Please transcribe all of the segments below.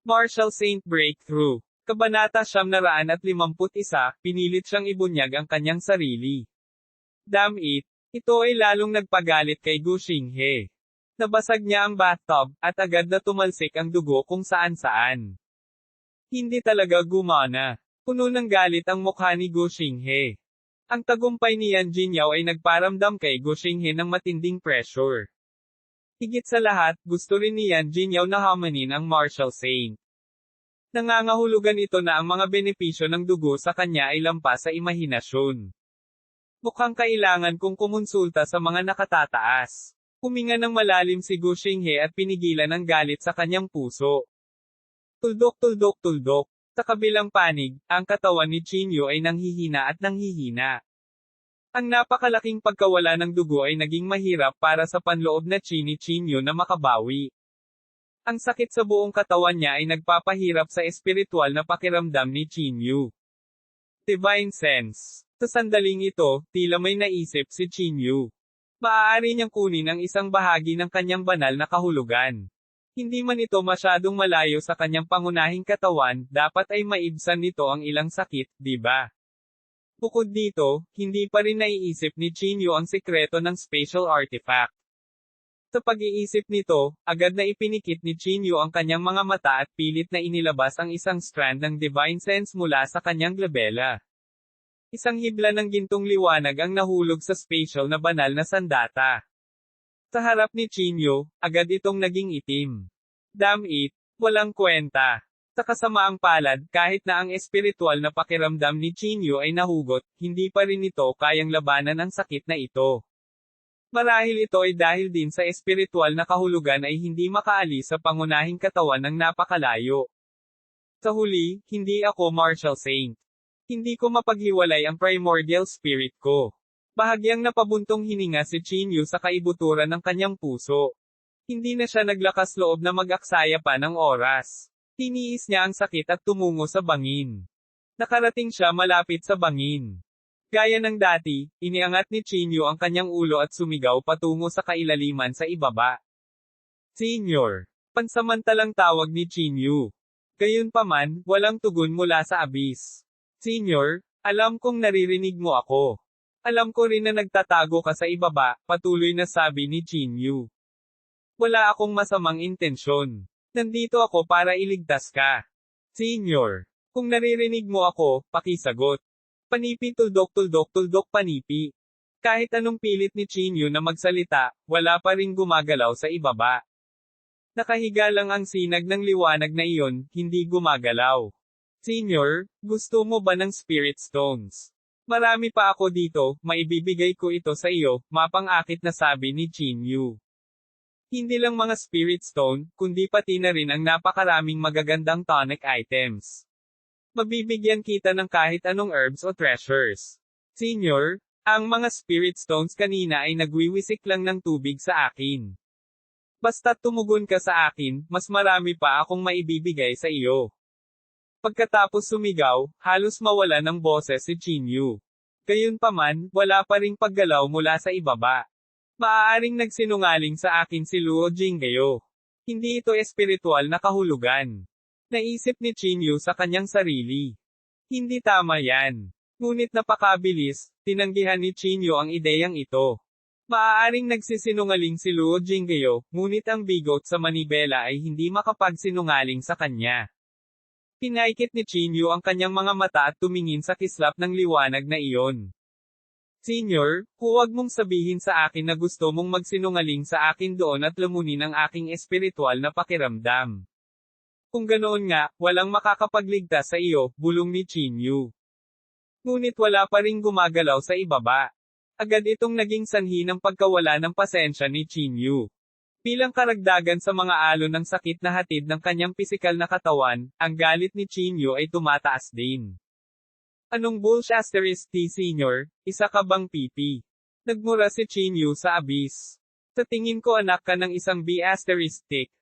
Marshall Saint Breakthrough. Kabanata 951, pinilit siyang ibunyag ang kanyang sarili. Damn it! Ito ay lalong nagpagalit kay Gu Xinghe. Nabasag niya ang bathtub, at agad na tumalsik ang dugo kung saan-saan. Hindi talaga gumana. Puno ng galit ang mukha ni Gu Xinghe. Ang tagumpay ni Yan Jinyao ay nagparamdam kay Gu Xinghe ng matinding pressure. Higit sa lahat, gusto rin ni Yan Jinyao na hamanin ang Marshall Saint. Nangangahulugan ito na ang mga benepisyo ng dugo sa kanya ay lampas sa imahinasyon. Mukhang kailangan kong kumonsulta sa mga nakatataas. Huminga ng malalim si Gu Xinghe at pinigilan ang galit sa kanyang puso. Tuldok. Sa kabilang panig, ang katawan ni Qinyu ay nanghihina at nanghihina. Ang napakalaking pagkawala ng dugo ay naging mahirap para sa panloob na ni Qinyu na makabawi. Ang sakit sa buong katawan niya ay nagpapahirap sa espiritual na pakiramdam ni Qinyu. Divine Sense. Sa sandaling ito, tila may naisip si Qinyu. Maaari niyang kunin ang isang bahagi ng kanyang banal na kahulugan. Hindi man ito masyadong malayo sa kanyang pangunahing katawan, dapat ay maibsan nito ang ilang sakit, di ba? Bukod dito, hindi pa rin naiisip ni Qinyu ang sikreto ng spatial artifact. Sa pag-iisip nito, agad na ipinikit ni Qinyu ang kanyang mga mata at pilit na inilabas ang isang strand ng Divine Sense mula sa kanyang glabella. Isang hibla ng gintong liwanag ang nahulog sa spatial na banal na sandata. Sa harap ni Qinyu, agad itong naging itim. Damn it, walang kwenta. Sa kasamaang palad, kahit na ang espiritual na pakiramdam ni Qinyu ay nahugot, hindi pa rin ito kayang labanan ang sakit na ito. Marahil ito ay dahil din sa espiritual na kahulugan ay hindi makaalis sa pangunahing katawan ng napakalayo. Sa huli, hindi ako Marshall Saint. Hindi ko mapaghiwalay ang primordial spirit ko. Bahagyang napabuntong hininga si Qinyu sa kaibuturan ng kanyang puso. Hindi na siya naglakas loob na mag-aksaya pa ng oras. Tiniis niya ang sakit at tumungo sa bangin. Nakarating siya malapit sa bangin. Gaya ng dati, iniangat ni Qinyu ang kanyang ulo at sumigaw patungo sa kailaliman sa ibaba. Senior. Pansamantalang tawag ni Qinyu. Gayunpaman, walang tugon mula sa abis. Senior, alam kong naririnig mo ako. Alam ko rin na nagtatago ka sa ibaba, patuloy na sabi ni Qinyu. Wala akong masamang intensyon. Nandito ako para iligtas ka. Senior, kung naririnig mo ako, pakisagot. Panipi tuldok panipi. Kahit anong pilit ni Qinyu na magsalita, wala pa ring gumagalaw sa ibaba. Nakahiga lang ang sinag ng liwanag na iyon, hindi gumagalaw. Senior, gusto mo ba ng spirit stones? Marami pa ako dito, maibibigay ko ito sa iyo, mapang-akit na sabi ni Qinyu. Hindi lang mga spirit stone, kundi pati na rin ang napakaraming magagandang tonic items. Mabibigyan kita ng kahit anong herbs o treasures. Senior, ang mga spirit stones kanina ay nagwiwisik lang ng tubig sa akin. Basta't tumugon ka sa akin, mas marami pa akong maibibigay sa iyo. Pagkatapos sumigaw, halos mawala ng boses si Qinyu. Gayunpaman, wala pa ring paggalaw mula sa ibaba. Maaaring nagsinungaling sa akin si Luo Jinggayo. Hindi ito espiritual na kahulugan. Naisip ni Qinyu sa kanyang sarili. Hindi tama yan. Ngunit napakabilis, tinanggihan ni Qinyu ang ideyang ito. Maaaring nagsisinungaling si Luo Jinggayo, ngunit ang bigot sa manibela ay hindi makapagsinungaling sa kanya. Pinaikit ni Qinyu ang kanyang mga mata at tumingin sa kislap ng liwanag na iyon. Senior, huwag mong sabihin sa akin na gusto mong magsinungaling sa akin doon at lamunin ang aking espiritual na pakiramdam. Kung ganoon nga, walang makakapagligtas sa iyo, bulong ni Qinyu. Ngunit wala pa ring gumagalaw sa ibaba. Agad itong naging sanhi ng pagkawala ng pasensya ni Qinyu. Bilang karagdagan sa mga alon ng sakit na hatid ng kanyang pisikal na katawan, ang galit ni Qinyu ay tumataas din. Anong bullshit senior, isa ka bang pipi? Nagmura si Qinyu sa abis. Sa tingin ko anak ka ng isang B***,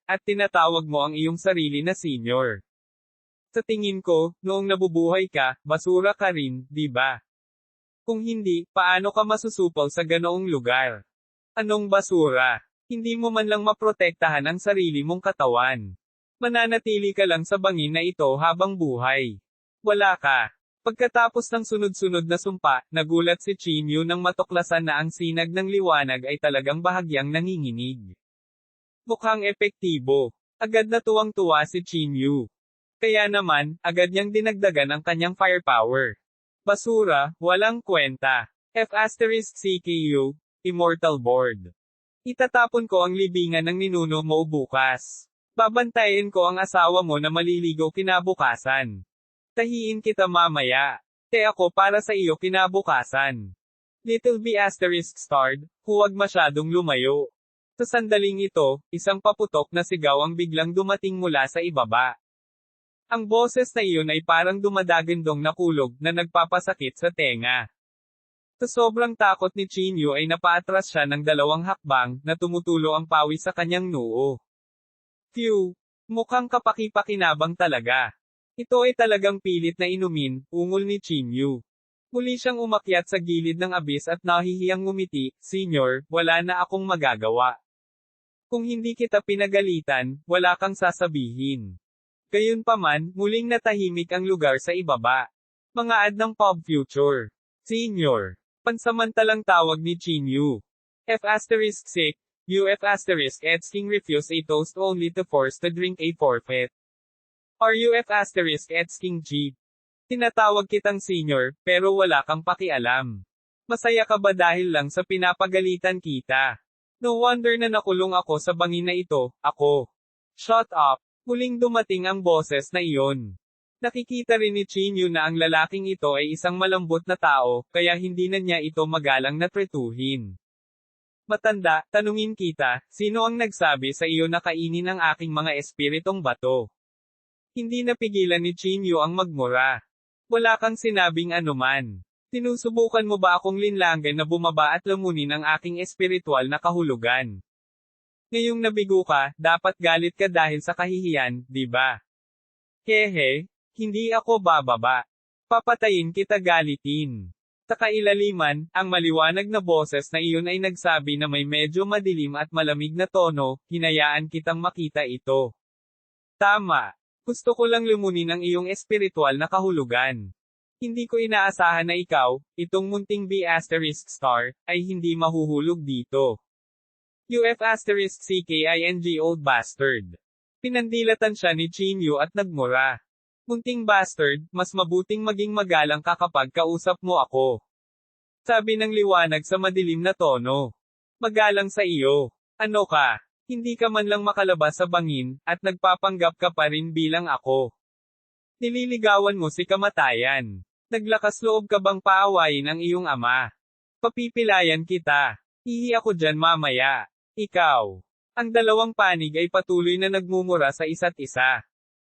at tinatawag mo ang iyong sarili na senior. Sa tingin ko, noong nabubuhay ka, basura ka rin, di ba? Kung hindi, paano ka masusupaw sa ganoong lugar? Anong basura? Hindi mo man lang maprotektahan ang sarili mong katawan. Mananatili ka lang sa bangin na ito habang buhay. Wala ka. Pagkatapos ng sunod-sunod na sumpa, nagulat si Chinyu nang matuklasan na ang sinag ng liwanag ay talagang bahagyang nanginginig. Mukhang epektibo. Agad na tuwang-tuwa si Chinyu. Kaya naman, agad niyang dinagdagan ang kanyang firepower. Basura, walang kwenta. F*CKU, Immortal Board. Itatapon ko ang libingan ng ninuno mo bukas. Babantayin ko ang asawa mo na maliligo kinabukasan. Tahiin kita mamaya. Te ako para sa iyo kinabukasan. Little B** starred, huwag masyadong lumayo. Sa sandaling ito, isang paputok na sigaw ang biglang dumating mula sa ibaba. Ang boses na iyon ay parang dumadagandong na kulog na nagpapasakit sa tenga. Sa sobrang takot ni Chinyu ay napaatras siya ng 2 hakbang na tumutulo ang pawis sa kanyang noo. Phew! Mukhang kapaki-pakinabang talaga. Ito ay talagang pilit na inumin, ungol ni Chinyu. Muli siyang umakyat sa gilid ng abis at nahihiyang ngumiti, Senyor, wala na akong magagawa. Kung hindi kita pinagalitan, wala kang sasabihin. Gayunpaman, muling natahimik ang lugar sa ibaba. Mga ad ng Pop Future. Senyor. Pansamantalang tawag ni Chinyu. F***sick. King refuse a toast only to force to drink a forfeit. Are you King G? Tinatawag kitang senior, pero wala kang pakialam. Masaya ka ba dahil lang sa pinapagalitan kita? No wonder na nakulong ako sa bangin na ito, ako. Shut up. Muling dumating ang boses na iyon. Nakikita rin ni Chinyu na ang lalaking ito ay isang malambot na tao, kaya hindi na niya ito magalang na tretuhin. Matanda, tanungin kita, sino ang nagsabi sa iyo na kainin ang aking mga espiritong bato? Hindi napigilan ni Chinyu ang magmura. Wala kang sinabing anuman. Sinusubukan mo ba akong linlangan na bumaba at lamunin ang aking espiritual na kahulugan? Ngayong nabigo ka, dapat galit ka dahil sa kahihiyan, di ba? Hehe, hindi ako bababa. Papatayin kita galitin. Sa kailaliman, ang maliwanag na boses na iyon ay nagsabi na may medyo madilim at malamig na tono, hinayaan kitang makita ito. Tama. Gusto ko lang lumunin ang iyong espiritual na kahulugan. Hindi ko inaasahan na ikaw, itong munting B** star, ay hindi mahuhulog dito. UF***CKING old bastard. Pinandilatan siya ni Chinyu at nagmura. Munting bastard, mas mabuting maging magalang ka kapag kausap mo ako. Sabi ng liwanag sa madilim na tono. Magalang sa iyo. Ano ka? Hindi ka man lang makalabas sa bangin, at nagpapanggap ka pa rin bilang ako. Nililigawan mo si kamatayan. Naglakas loob ka bang paawayin ang iyong ama? Papipilayan kita. Hihi ako dyan mamaya. Ikaw. Ang 2 panig ay patuloy na nagmumura sa isa't isa.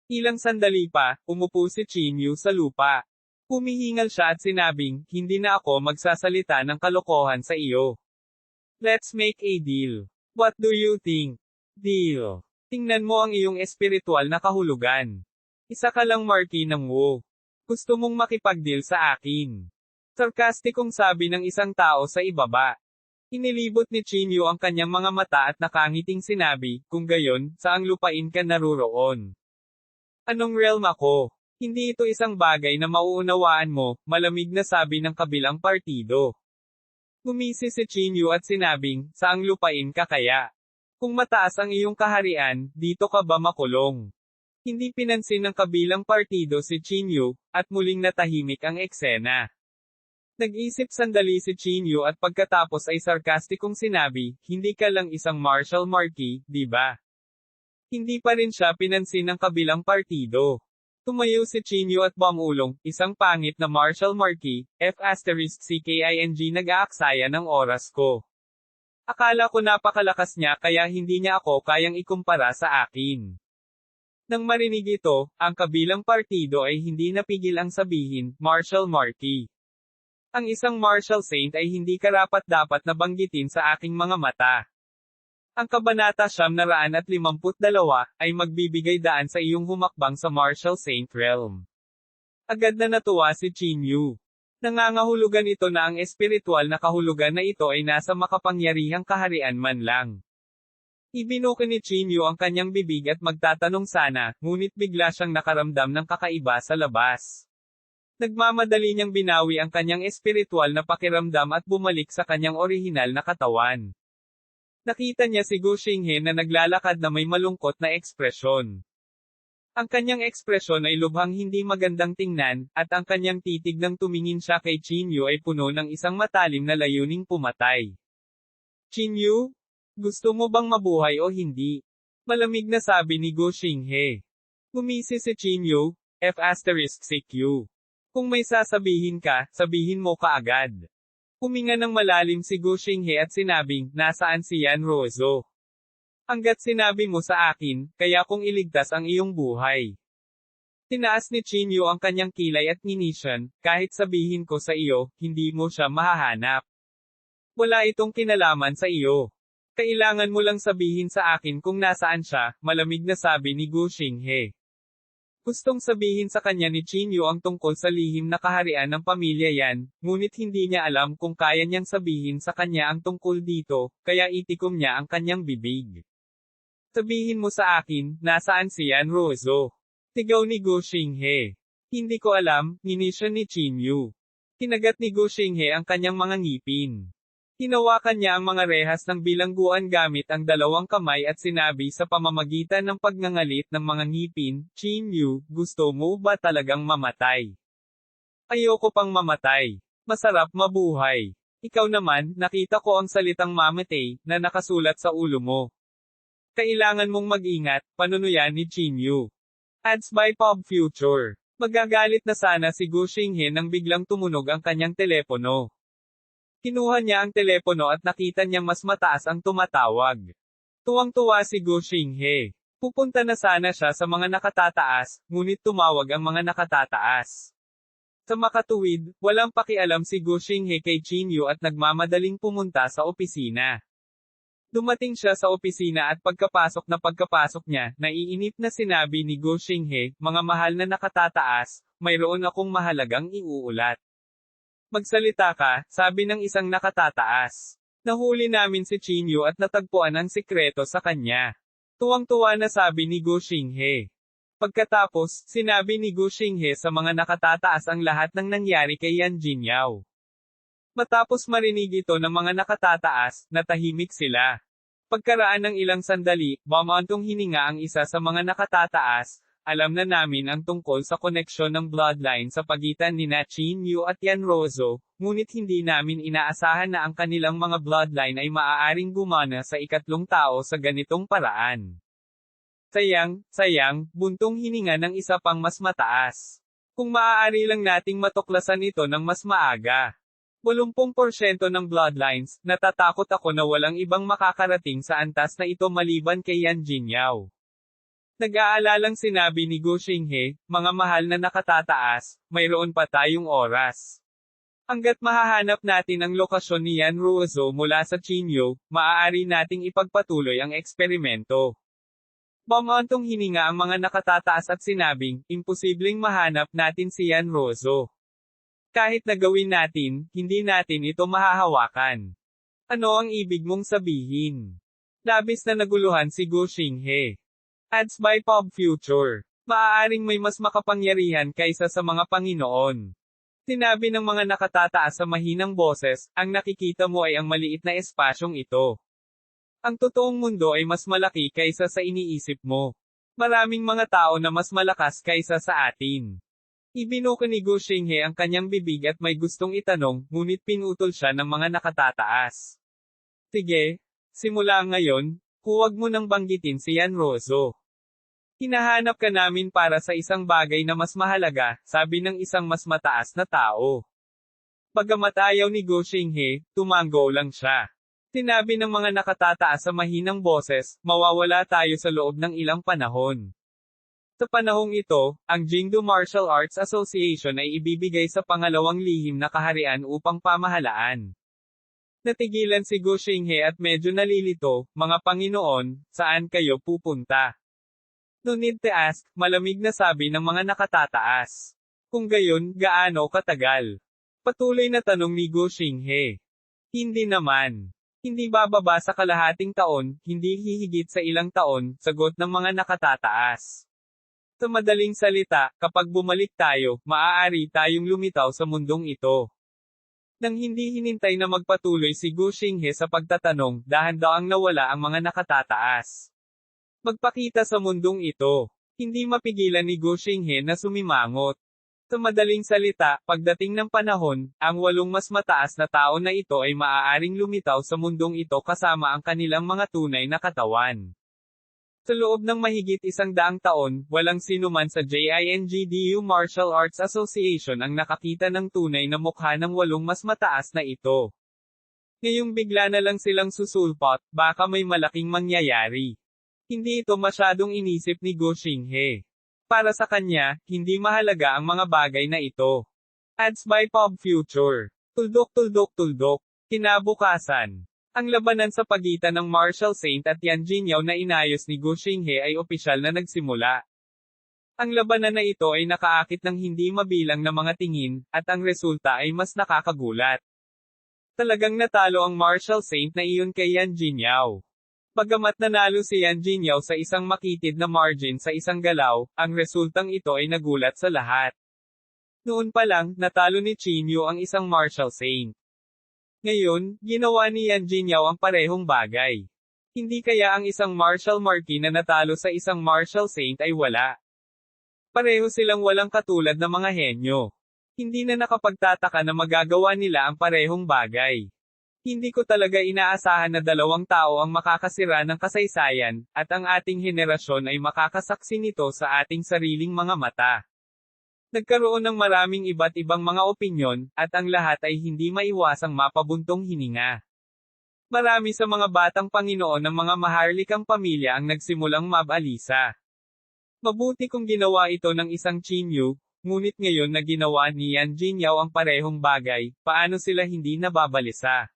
Ilang sandali pa, umupo si Chinyu sa lupa. Humihingal siya at sinabing, hindi na ako magsasalita ng kalokohan sa iyo. Let's make a deal. What do you think? Deal. Tingnan mo ang iyong espiritual na kahulugan. Isa ka lang marquee ng Wu. Gusto mong makipag-deal sa akin. Sarkastikong sabi ng isang tao sa ibaba. Inilibot ni Chinyu ang kanyang mga mata at nakangiting sinabi, kung gayon, saang lupain ka naruroon? Anong realm ako? Hindi ito isang bagay na mauunawaan mo, malamig na sabi ng kabilang partido. Ngumisi si Chinyu at sinabing, saang lupain ka kaya? Kung mataas ang iyong kaharian, dito ka ba makulong? Hindi pinansin ng kabilang partido si Chinyu, at muling natahimik ang eksena. Nag-isip sandali si Chinyu at pagkatapos ay sarkastikong sinabi, hindi ka lang isang martial marquee, di ba? Hindi pa rin siya pinansin ng kabilang partido. Tumayo si Chinyu at bumulong, isang pangit na martial marquee, F***CKING nag-aaksaya ng oras ko. Akala ko napakalakas niya kaya hindi niya ako kayang ikumpara sa akin. Nang marinig ito, ang kabilang partido ay hindi napigil ang sabihin, martial marquee. Ang isang martial saint ay hindi karapat-dapat na banggitin sa aking mga mata. Ang Kabanata 952 ay magbibigay daan sa iyong humakbang sa martial saint realm. Agad na natuwa si Chinyu. Nangangahulugan ito na ang espiritual na kahulugan na ito ay nasa makapangyarihang kaharian man lang. Ibinuka ni Chinyu ang kanyang bibig at magtatanong sana, ngunit bigla siyang nakaramdam ng kakaiba sa labas. Nagmamadali niyang binawi ang kanyang espiritual na pakiramdam at bumalik sa kanyang orihinal na katawan. Nakita niya si Gu Xinghe na naglalakad na may malungkot na ekspresyon. Ang kanyang ekspresyon ay lubhang hindi magandang tingnan, at ang kanyang titig nang tumingin siya kay Chinyu ay puno ng isang matalim na layuning pumatay. Chinyu? Gusto mo bang mabuhay o hindi? Malamig na sabi ni Gu Xinghe. Ngumisi si Chinyu, F***CQ. Kung may sasabihin ka, sabihin mo kaagad. Huminga ng malalim si Gu Xinghe at sinabing, nasaan si Yan Rozo? Hanggat sinabi mo sa akin, kaya kong iligtas ang iyong buhay. Tinaas ni Chinyu ang kanyang kilay at nginisyan, kahit sabihin ko sa iyo, hindi mo siya mahahanap. Wala itong kinalaman sa iyo. Kailangan mo lang sabihin sa akin kung nasaan siya, malamig na sabi ni Gu Xinghe. Gustong sabihin sa kanya ni Chinyu ang tungkol sa lihim na kaharian ng pamilya Yan, ngunit hindi niya alam kung kaya niyang sabihin sa kanya ang tungkol dito, kaya itikom niya ang kanyang bibig. Sabihin mo sa akin, nasaan si Yan Rozo? Sigaw ni Gu Xinghe. Hindi ko alam, nginisya ni Chinyu. Kinagat ni Gu Xinghe ang kanyang mga ngipin. Hinawakan niya ang mga rehas ng bilangguan gamit ang dalawang kamay at sinabi sa pamamagitan ng pagngangalit ng mga ngipin, Chinyu, gusto mo ba talagang mamatay? Ayoko pang mamatay. Masarap mabuhay. Ikaw naman, nakita ko ang salitang mamatay, na nakasulat sa ulo mo. Kailangan mong mag-ingat, panunuyan ni Chinyu. Ads by Pop Future. Magagalit na sana si Gu Xinghe nang biglang tumunog ang kanyang telepono. Kinuha niya ang telepono at nakita niyang mas mataas ang tumatawag. Tuwang-tuwa si Gu Xinghe. Pupunta na sana siya sa mga nakatataas, ngunit tumawag ang mga nakatataas. Sa makatuwid, walang pakialam si Gu Xinghe kay Chinyu at nagmamadaling pumunta sa opisina. Dumating siya sa opisina at pagkapasok niya, naiinip na sinabi ni Gu Xinghe, mga mahal na nakatataas, mayroon akong mahalagang iuulat. Magsalita ka, sabi ng isang nakatataas. Nahuli namin si Chinyu at natagpuan ang sikreto sa kanya. Tuwang-tuwa na sabi ni Gu Xinghe. Pagkatapos, sinabi ni Gu Xinghe sa mga nakatataas ang lahat ng nangyari kay Yan Jinyao. Matapos marinig ito ng mga nakatataas, natahimik sila. Pagkaraan ng ilang sandali, bumantong hininga ang isa sa mga nakatataas, alam na namin ang tungkol sa koneksyon ng bloodline sa pagitan ni Chinyu at Yan Rozo, ngunit hindi namin inaasahan na ang kanilang mga bloodline ay maaaring gumana sa ikatlong tao sa ganitong paraan. Sayang, buntong hininga ng isa pang mas mataas. Kung maaari lang nating matuklasan ito ng mas maaga. 80% ng bloodlines, natatakot ako na walang ibang makakarating sa antas na ito maliban kay Yan Jinyao. Nag-aalalang sinabi ni Gu Xinghe, mga mahal na nakatataas, mayroon pa tayong oras. Hanggat mahahanap natin ang lokasyon ni Yan Rozo mula sa Chinyu, maaari nating ipagpatuloy ang eksperimento. Bumantong hininga ang mga nakatataas at sinabing, imposibleng mahanap natin si Yan Rozo. Kahit na gawin natin, hindi natin ito mahahawakan. Ano ang ibig mong sabihin? Labis na naguluhan si Gu Xinghe. Ads by Pop Future. Maaaring may mas makapangyarihan kaysa sa mga Panginoon. Sinabi ng mga nakatataas sa mahinang boses, ang nakikita mo ay ang maliit na espasyong ito. Ang totoong mundo ay mas malaki kaysa sa iniisip mo. Maraming mga tao na mas malakas kaysa sa atin. Ibinuka ni Gu Xinghe ang kanyang bibig at may gustong itanong, ngunit pinutol siya ng mga nakatataas. Sige, simula ngayon, huwag mo nang banggitin si Yan Rozo. Hinahanap ka namin para sa isang bagay na mas mahalaga, sabi ng isang mas mataas na tao. Bagamat ayaw ni Gu Xinghe, tumango lang siya. Sinabi ng mga nakatataas sa mahinang boses, mawawala tayo sa loob ng ilang panahon. Sa panahong ito, ang Jingdu Martial Arts Association ay ibibigay sa pangalawang lihim na kaharian upang pamahalaan. Natigilan si Gu Xinghe at medyo nalilito, mga Panginoon, saan kayo pupunta? No need to ask, malamig na sabi ng mga nakatataas. Kung gayon, gaano katagal? Patuloy na tanong ni Gu Xinghe. Hindi naman. Hindi bababa sa kalahating taon, hindi hihigit sa ilang taon, sagot ng mga nakatataas. Sa madaling salita, kapag bumalik tayo, maaari tayong lumitaw sa mundong ito. Nang hindi hinintay na magpatuloy si Gu Xinghe sa pagtatanong, dahan-daang nawala ang mga nakatataas. Magpakita sa mundong ito. Hindi mapigilan ni Gu Xinghe na sumimangot. Sa madaling salita, pagdating ng panahon, ang 8 mas mataas na tao na ito ay maaaring lumitaw sa mundong ito kasama ang kanilang mga tunay na katawan. Sa loob ng mahigit 100 taon, walang sinuman sa JINGDU Martial Arts Association ang nakakita ng tunay na mukha ng 8 mas mataas na ito. Ngayong bigla na lang silang susulpot, baka may malaking mangyayari. Hindi ito masyadong inisip ni Gu Xinghe. Para sa kanya, hindi mahalaga ang mga bagay na ito. Ads by Pop Future. Tuldok. Kinabukasan. Ang labanan sa pagitan ng Martial Saint at Yan Jinyaw na inayos ni Gu Xinghe ay opisyal na nagsimula. Ang labanan na ito ay nakaakit ng hindi mabilang na mga tingin, at ang resulta ay mas nakakagulat. Talagang natalo ang Martial Saint na iyon kay Yan Jinyaw. Bagamat nanalo si Yan Jinyaw sa isang makitid na margin sa isang galaw, ang resultang ito ay nagulat sa lahat. Noon pa lang, natalo ni Qinyu ang isang Martial Saint. Ngayon, ginawa ni Yan Jinyaw ang parehong bagay. Hindi kaya ang isang Martial Marquis na natalo sa isang Martial Saint ay wala. Pareho silang walang katulad na mga henyo. Hindi na nakapagtataka na magagawa nila ang parehong bagay. Hindi ko talaga inaasahan na 2 tao ang makakasira ng kasaysayan, at ang ating henerasyon ay makakasaksi nito sa ating sariling mga mata. Nagkaroon ng maraming iba't ibang mga opinyon, at ang lahat ay hindi maiwasang mapabuntong hininga. Marami sa mga batang Panginoon ng mga maharlikang pamilya ang nagsimulang mabalisa. Mabuti kung ginawa ito ng isang Qinyu, ngunit ngayon na ginawa ni Yan Jinyaw ang parehong bagay, paano sila hindi nababalisa?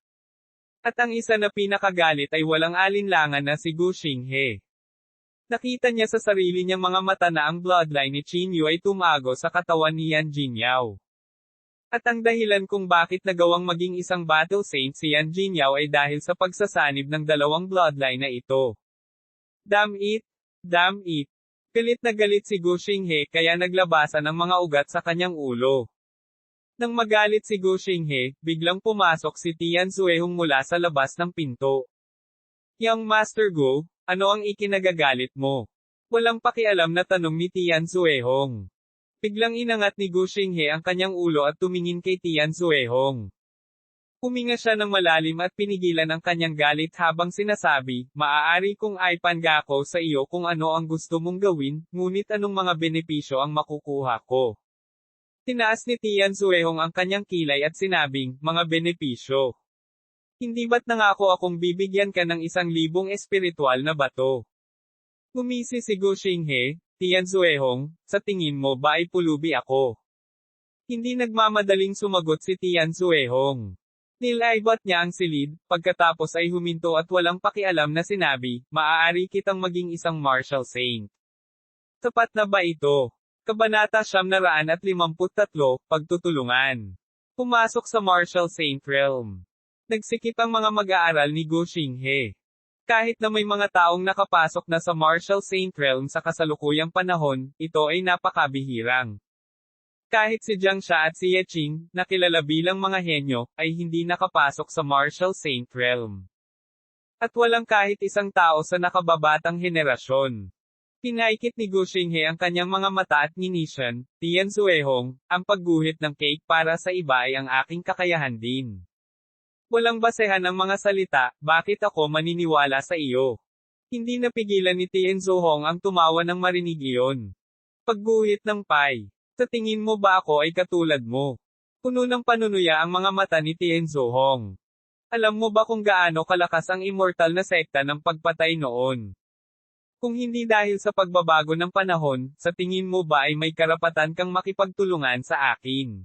At ang isa na pinakagalit ay walang alinlangan na si Gu Xinghe. Nakita niya sa sarili niyang mga mata na ang bloodline ni Qinyu ay tumago sa katawan ni Yan Jinyaw. At ang dahilan kung bakit nagawang maging isang battle saint si Yan Jinyaw ay dahil sa pagsasanib ng 2 bloodline na ito. Damn it! Galit na galit si Gu Xinghe kaya naglabasan ang mga ugat sa kanyang ulo. Nang magalit si Gu Xinghe, biglang pumasok si Tian Zuehong mula sa labas ng pinto. Young Master Gu, ano ang ikinagagalit mo? Walang pakialam na tanong ni Tian Zuehong. Biglang inangat ni Gu Xinghe ang kanyang ulo at tumingin kay Tian Zuehong. Huminga siya ng malalim at pinigilan ang kanyang galit habang sinasabi, maaari kong ipangako ko sa iyo kung ano ang gusto mong gawin, ngunit anong mga benepisyo ang makukuha ko. Tinaas ni Tian Zuehong ang kanyang kilay at sinabing, mga benepisyo. Hindi ba't nangako akong bibigyan ka ng 1,000 espiritual na bato? Gumisi si Gu Xinghe, Tian Zuehong, sa tingin mo ba ay pulubi ako? Hindi nagmamadaling sumagot si Tian Zuehong. Nilaibot niya ang silid, pagkatapos ay huminto at walang pakialam na sinabi, maaari kitang maging isang Martial Saint. Tapat na ba ito? Kabanata 953, Pagtutulungan. Pumasok sa Martial Saint Realm. Nagsikip ang mga mag-aaral ni Gu Xinghe. Kahit na may mga taong nakapasok na sa Martial Saint Realm sa kasalukuyang panahon, ito ay napakabihirang. Kahit si Jiang Xia at si Ye Qing, na kilala bilang mga henyo, ay hindi nakapasok sa Martial Saint Realm. At walang kahit isang tao sa nakababatang henerasyon. Pinaikit ni Gu Xinghe ang kanyang mga mata at nginisyan, Tian Zuehong, ang pagguhit ng cake para sa iba ay ang aking kakayahan din. Walang basehan ang mga salita, bakit ako maniniwala sa iyo? Hindi napigilan ni Tian Zuehong ang tumawa nang marinig iyon. Pagguhit ng pie. Sa tingin mo ba ako ay katulad mo? Puno ng panunuya ang mga mata ni Tian Zuehong. Alam mo ba kung gaano kalakas ang immortal na sekta ng pagpatay noon? Kung hindi dahil sa pagbabago ng panahon, sa tingin mo ba ay may karapatan kang makipagtulungan sa akin?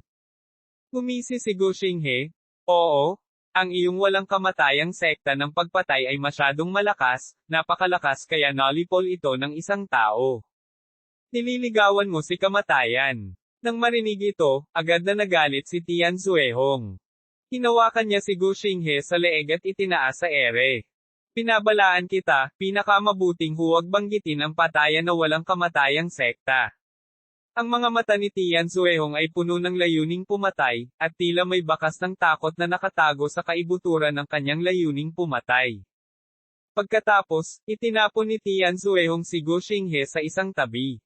Gumisi si Gu Xinghe, oo, ang iyong walang kamatayang sekta ng pagpatay ay masyadong malakas, napakalakas kaya nalipol ito ng isang tao. Nililigawan mo si kamatayan. Nang marinig ito, agad na nagalit si Tian Zuehong. Hinawakan niya si Gu Xinghe sa leeg at itinaas sa ere. Pinabalaan kita, pinakamabuting huwag banggitin ang patayan na walang kamatayang sekta. Ang mga mata ni Tian Zuehong ay puno ng layuning pumatay, at tila may bakas ng takot na nakatago sa kaibuturan ng kanyang layuning pumatay. Pagkatapos, itinapon ni Tian Zuehong si Gu Xinghe sa isang tabi.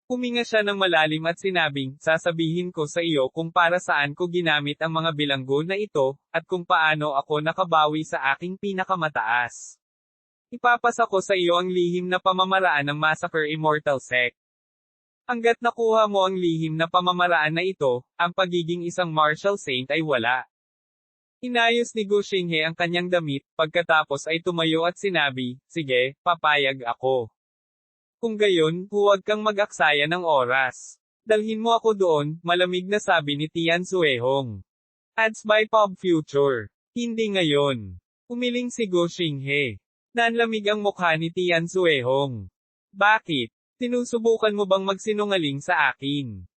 Huminga siya ng malalim at sinabing, sasabihin ko sa iyo kung para saan ko ginamit ang mga bilanggo na ito, at kung paano ako nakabawi sa aking pinakamataas. Ipapasa ko sa iyo ang lihim na pamamaraan ng Massacre Immortal Sect. Hanggat nakuha mo ang lihim na pamamaraan na ito, ang pagiging isang martial saint ay wala. Inayos ni Gu Xinghe ang kanyang damit, pagkatapos ay tumayo at sinabi, sige, papayag ako. Kung gayon, huwag kang mag-aksaya ng oras. Dalhin mo ako doon, malamig na sabi ni Tian Zuehong. Ads by Pop Future. Hindi ngayon. Umiling si Gu Xinghe. Nanlamig ang mukha ni Tian Zuehong. Bakit? Sinusubukan mo bang magsinungaling sa akin?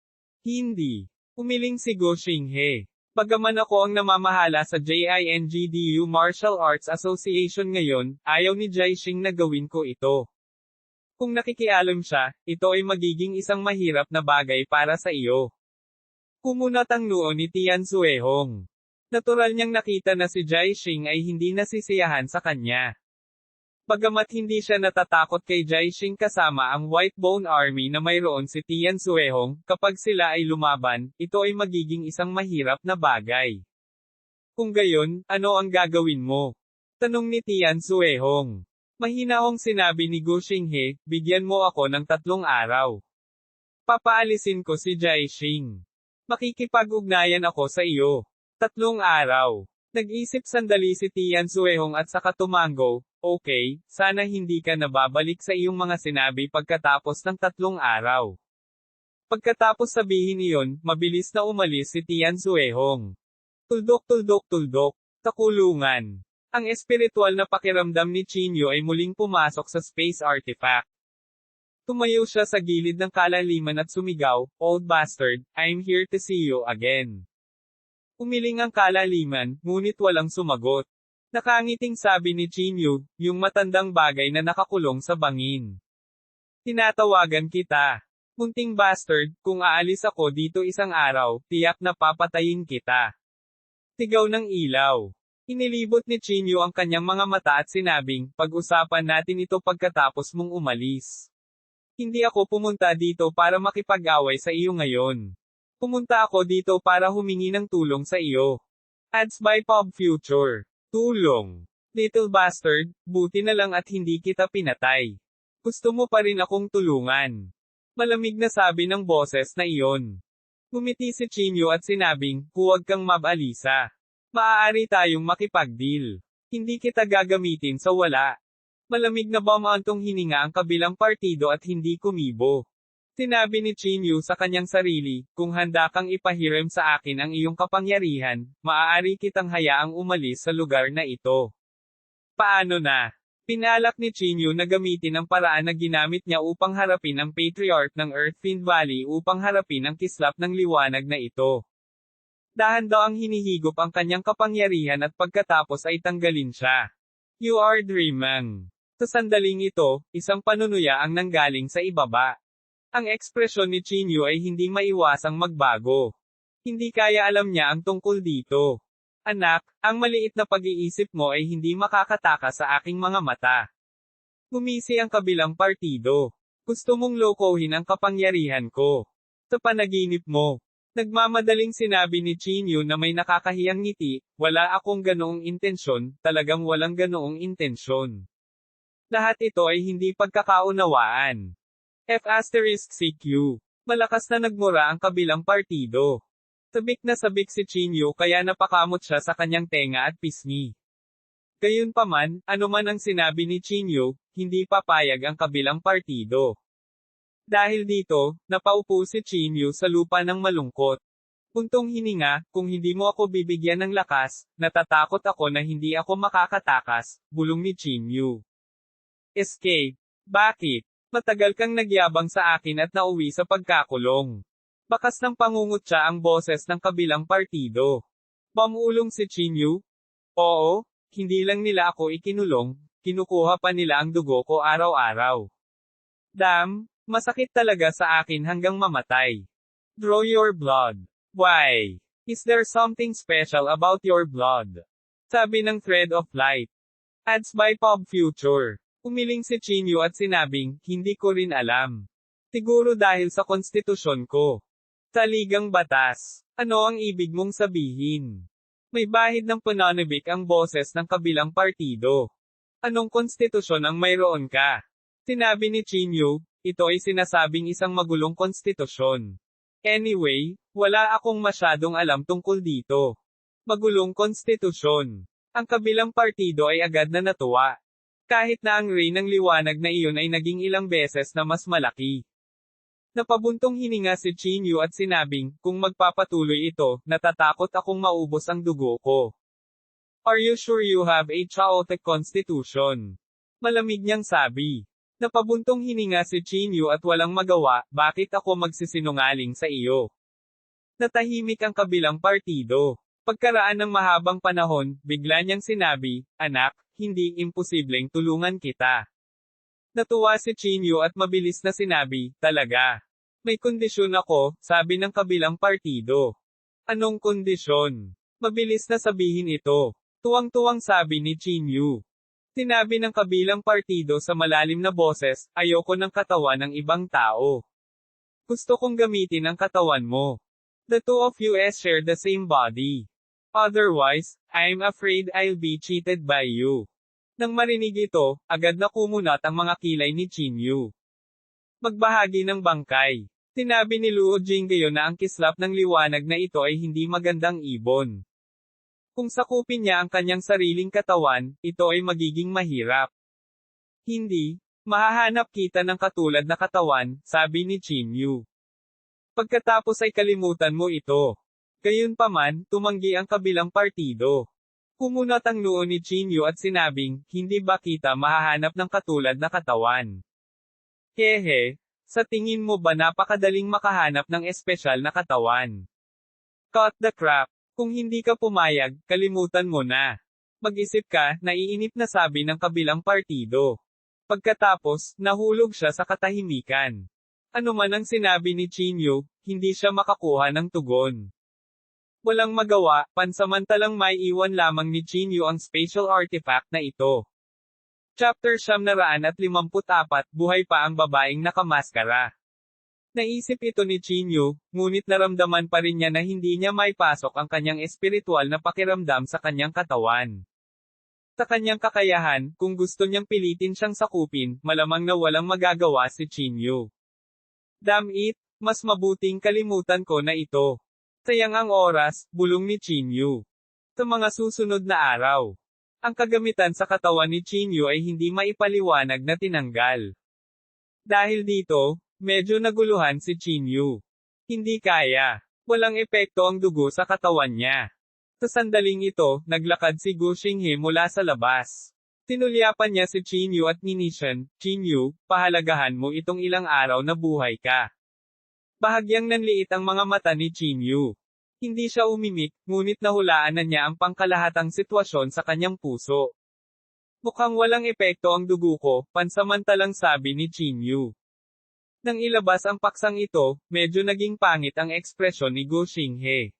Hindi. Umiling si Gu Xinghe. Bagaman ako ang namamahala sa JINGDU Martial Arts Association ngayon, ayaw ni Jiaxing na gawin ko ito. Kung nakikialam siya, ito ay magiging isang mahirap na bagay para sa iyo. Kumunat ang noo ni Tian Zuehong. Natural niyang nakita na si Jiaxing ay hindi nasisiyahan sa kanya. Bagamat hindi siya natatakot kay Jiaxing kasama ang White Bone Army na mayroon si Tian Zuehong, kapag sila ay lumaban, ito ay magiging isang mahirap na bagay. Kung gayon, ano ang gagawin mo? Tanong ni Tian Zuehong. Mahinahong sinabi ni Gu Xinghe, bigyan mo ako ng 3 araw. Papaalisin ko si Jiaxing. Makikipag-ugnayan ako sa iyo. 3 araw. Nag-isip sandali si Tian Zuehong at saka tumango, okay, sana hindi ka nababalik sa iyong mga sinabi pagkatapos ng 3 araw. Pagkatapos sabihin iyon, mabilis na umalis si Tian Zuehong. Tuldok, sa kulungan. Ang espiritual na pakiramdam ni Qinyu ay muling pumasok sa space artifact. Tumayo siya sa gilid ng kalaliman at sumigaw, old bastard, I'm here to see you again. Umiling ang kalaliman, ngunit walang sumagot. Nakangiting sabi ni Qinyu, yung matandang bagay na nakakulong sa bangin. Tinatawagan kita. Munting bastard, kung aalis ako dito isang araw, tiyak na papatayin kita. Sigaw ng ilaw. Inilibot ni Qinyu ang kanyang mga mata at sinabing, pag-usapan natin ito pagkatapos mong umalis. Hindi ako pumunta dito para makipag-away sa iyo ngayon. Pumunta ako dito para humingi ng tulong sa iyo. Ads by Pop Future. Tulong. Little bastard, buti na lang at hindi kita pinatay. Gusto mo pa rin akong tulungan. Malamig na sabi ng boses na iyon. Ngumiti si Qinyu at sinabing, huwag kang mabalisa. Maaari tayong makipag-deal. Hindi kita gagamitin sa wala. Malamig na bumantong hininga ang kabilang partido at hindi kumibo. Sinabi ni Qinyu sa kanyang sarili, kung handa kang ipahiram sa akin ang iyong kapangyarihan, maaari kitang hayaang umalis sa lugar na ito. Paano na? Pinalak ni Qinyu na gamitin ang paraan na ginamit niya upang harapin ang Patriarch ng Earthfiend Valley upang harapin ang kislap ng liwanag na ito. Dahan daw ang hinihigop ang kanyang kapangyarihan at pagkatapos ay tanggalin siya. You are dreaming. Sa sandaling ito, isang panunuya ang nanggaling sa ibaba. Ang ekspresyon ni Qinyu ay hindi maiwasang magbago. Hindi kaya alam niya ang tungkol dito. Anak, ang maliit na pag-iisip mo ay hindi makakataka sa aking mga mata. Gumisi ang kabilang partido. Gusto mong lokohin ang kapangyarihan ko. Sa panaginip mo. Nagmamadaling sinabi ni Qinyu na may nakakahiyang ngiti, wala akong ganoong intensyon, talagang walang ganoong intensyon. Lahat ito ay hindi pagkakaunawaan. F***CQ. Malakas na nagmura ang kabilang partido. Sabik na sabik si Qinyu kaya napakamot siya sa kanyang tenga at pisngi. Gayunpaman, anuman ang sinabi ni Qinyu, hindi papayag ang kabilang partido. Dahil dito, napaupo si Qinyu sa lupa ng malungkot. Puntong hininga, kung hindi mo ako bibigyan ng lakas, natatakot ako na hindi ako makakatakas, bulong ni Qinyu. Escape. Bakit? Matagal kang nagyabang sa akin at nauwi sa pagkakulong. Bakas ng pangungutya ang boses ng kabilang partido. Pamulong si Chinyu? Oo, hindi lang nila ako ikinulong, kinukuha pa nila ang dugo ko araw-araw. Damn, masakit talaga sa akin hanggang mamatay. Draw your blood. Why? Is there something special about your blood? Sabi ng Thread of Light. Ads by Pop Future. Umiling si Chinyu at sinabing, hindi ko rin alam. Siguro dahil sa konstitusyon ko. Saligang batas. Ano ang ibig mong sabihin? May bahid ng pananabik ang boses ng kabilang partido. Anong konstitusyon ang mayroon ka? Sinabi ni Chinyu, ito ay sinasabing isang magulong konstitusyon. Anyway, wala akong masyadong alam tungkol dito. Magulong konstitusyon. Ang kabilang partido ay agad na natuwa. Kahit na ang ray ng liwanag na iyon ay naging ilang beses na mas malaki. Napabuntong hininga si Chinyu at sinabing, kung magpapatuloy ito, natatakot akong maubos ang dugo ko. Are you sure you have a chaotic constitution? Malamig niyang sabi. Napabuntong hininga si Chinyu at walang magawa, bakit ako magsisinungaling sa iyo? Natahimik ang kabilang partido. Pagkaraan ng mahabang panahon, bigla niyang sinabi, anak, hindi imposibleng tulungan kita. Natuwa si Chinyu at mabilis na sinabi, talaga. May kondisyon ako, sabi ng kabilang partido. Anong kondisyon? Mabilis na sabihin ito. Tuwang-tuwang sabi ni Chinyu. Sinabi ng kabilang partido sa malalim na boses, ayoko ng katawan ng ibang tao. Gusto kong gamitin ang katawan mo. The two of you share the same body. Otherwise, I'm afraid I'll be cheated by you. Nang marinig ito, agad na kumunat ang mga kilay ni Chinyu. Magbahagi ng bangkay. Sinabi ni Luo Jinggayo na ang kislap ng liwanag na ito ay hindi magandang ibon. Kung sakupin niya ang kanyang sariling katawan, ito ay magiging mahirap. Hindi, mahahanap kita ng katulad na katawan, sabi ni Chinyu. Pagkatapos ay kalimutan mo ito. Gayunpaman, tumanggi ang kabilang partido. Kumunat ang noo ni Chinyu at sinabing, hindi ba kita mahahanap ng katulad na katawan? Hehe, sa tingin mo ba napakadaling makahanap ng espesyal na katawan? Cut the crap. Kung hindi ka pumayag, kalimutan mo na. Mag-isip ka, naiinip na sabi ng kabilang partido. Pagkatapos, nahulog siya sa katahimikan. Ano man ang sinabi ni Chinyu, hindi siya makakuha ng tugon. Walang magawa, pansamantalang may iwan lamang ni Chinyu ang spatial artifact na ito. Chapter 954, buhay pa ang babaeng nakamaskara. Naisip ito ni Chinyu, ngunit naramdaman pa rin niya na hindi niya maipasok ang kanyang espiritual na pakiramdam sa kanyang katawan. Sa kanyang kakayahan, kung gusto niyang pilitin siyang sakupin, malamang na walang magagawa si Chinyu. Damn it, mas mabuting kalimutan ko na ito. Sayang ang oras, bulong ni Chinyu. Sa mga susunod na araw, ang kagamitan sa katawan ni Chinyu ay hindi maipaliwanag na tinanggal. Dahil dito, medyo naguluhan si Chinyu. Hindi kaya. Walang epekto ang dugo sa katawan niya. Sa sandaling ito, naglakad si Gu Xinghe mula sa labas. Tinulyapan niya si Chinyu at ninisyan, Chinyu, pahalagahan mo itong ilang araw na buhay ka. Bahagyang nanliit ang mga mata ni Chinyu. Hindi siya umimik, ngunit nahulaan na niya ang pangkalahatang sitwasyon sa kanyang puso. Mukhang walang epekto ang dugo ko, pansamantalang sabi ni Chinyu. Nang ilabas ang paksang ito, medyo naging pangit ang ekspresyon ni Gu Xinghe.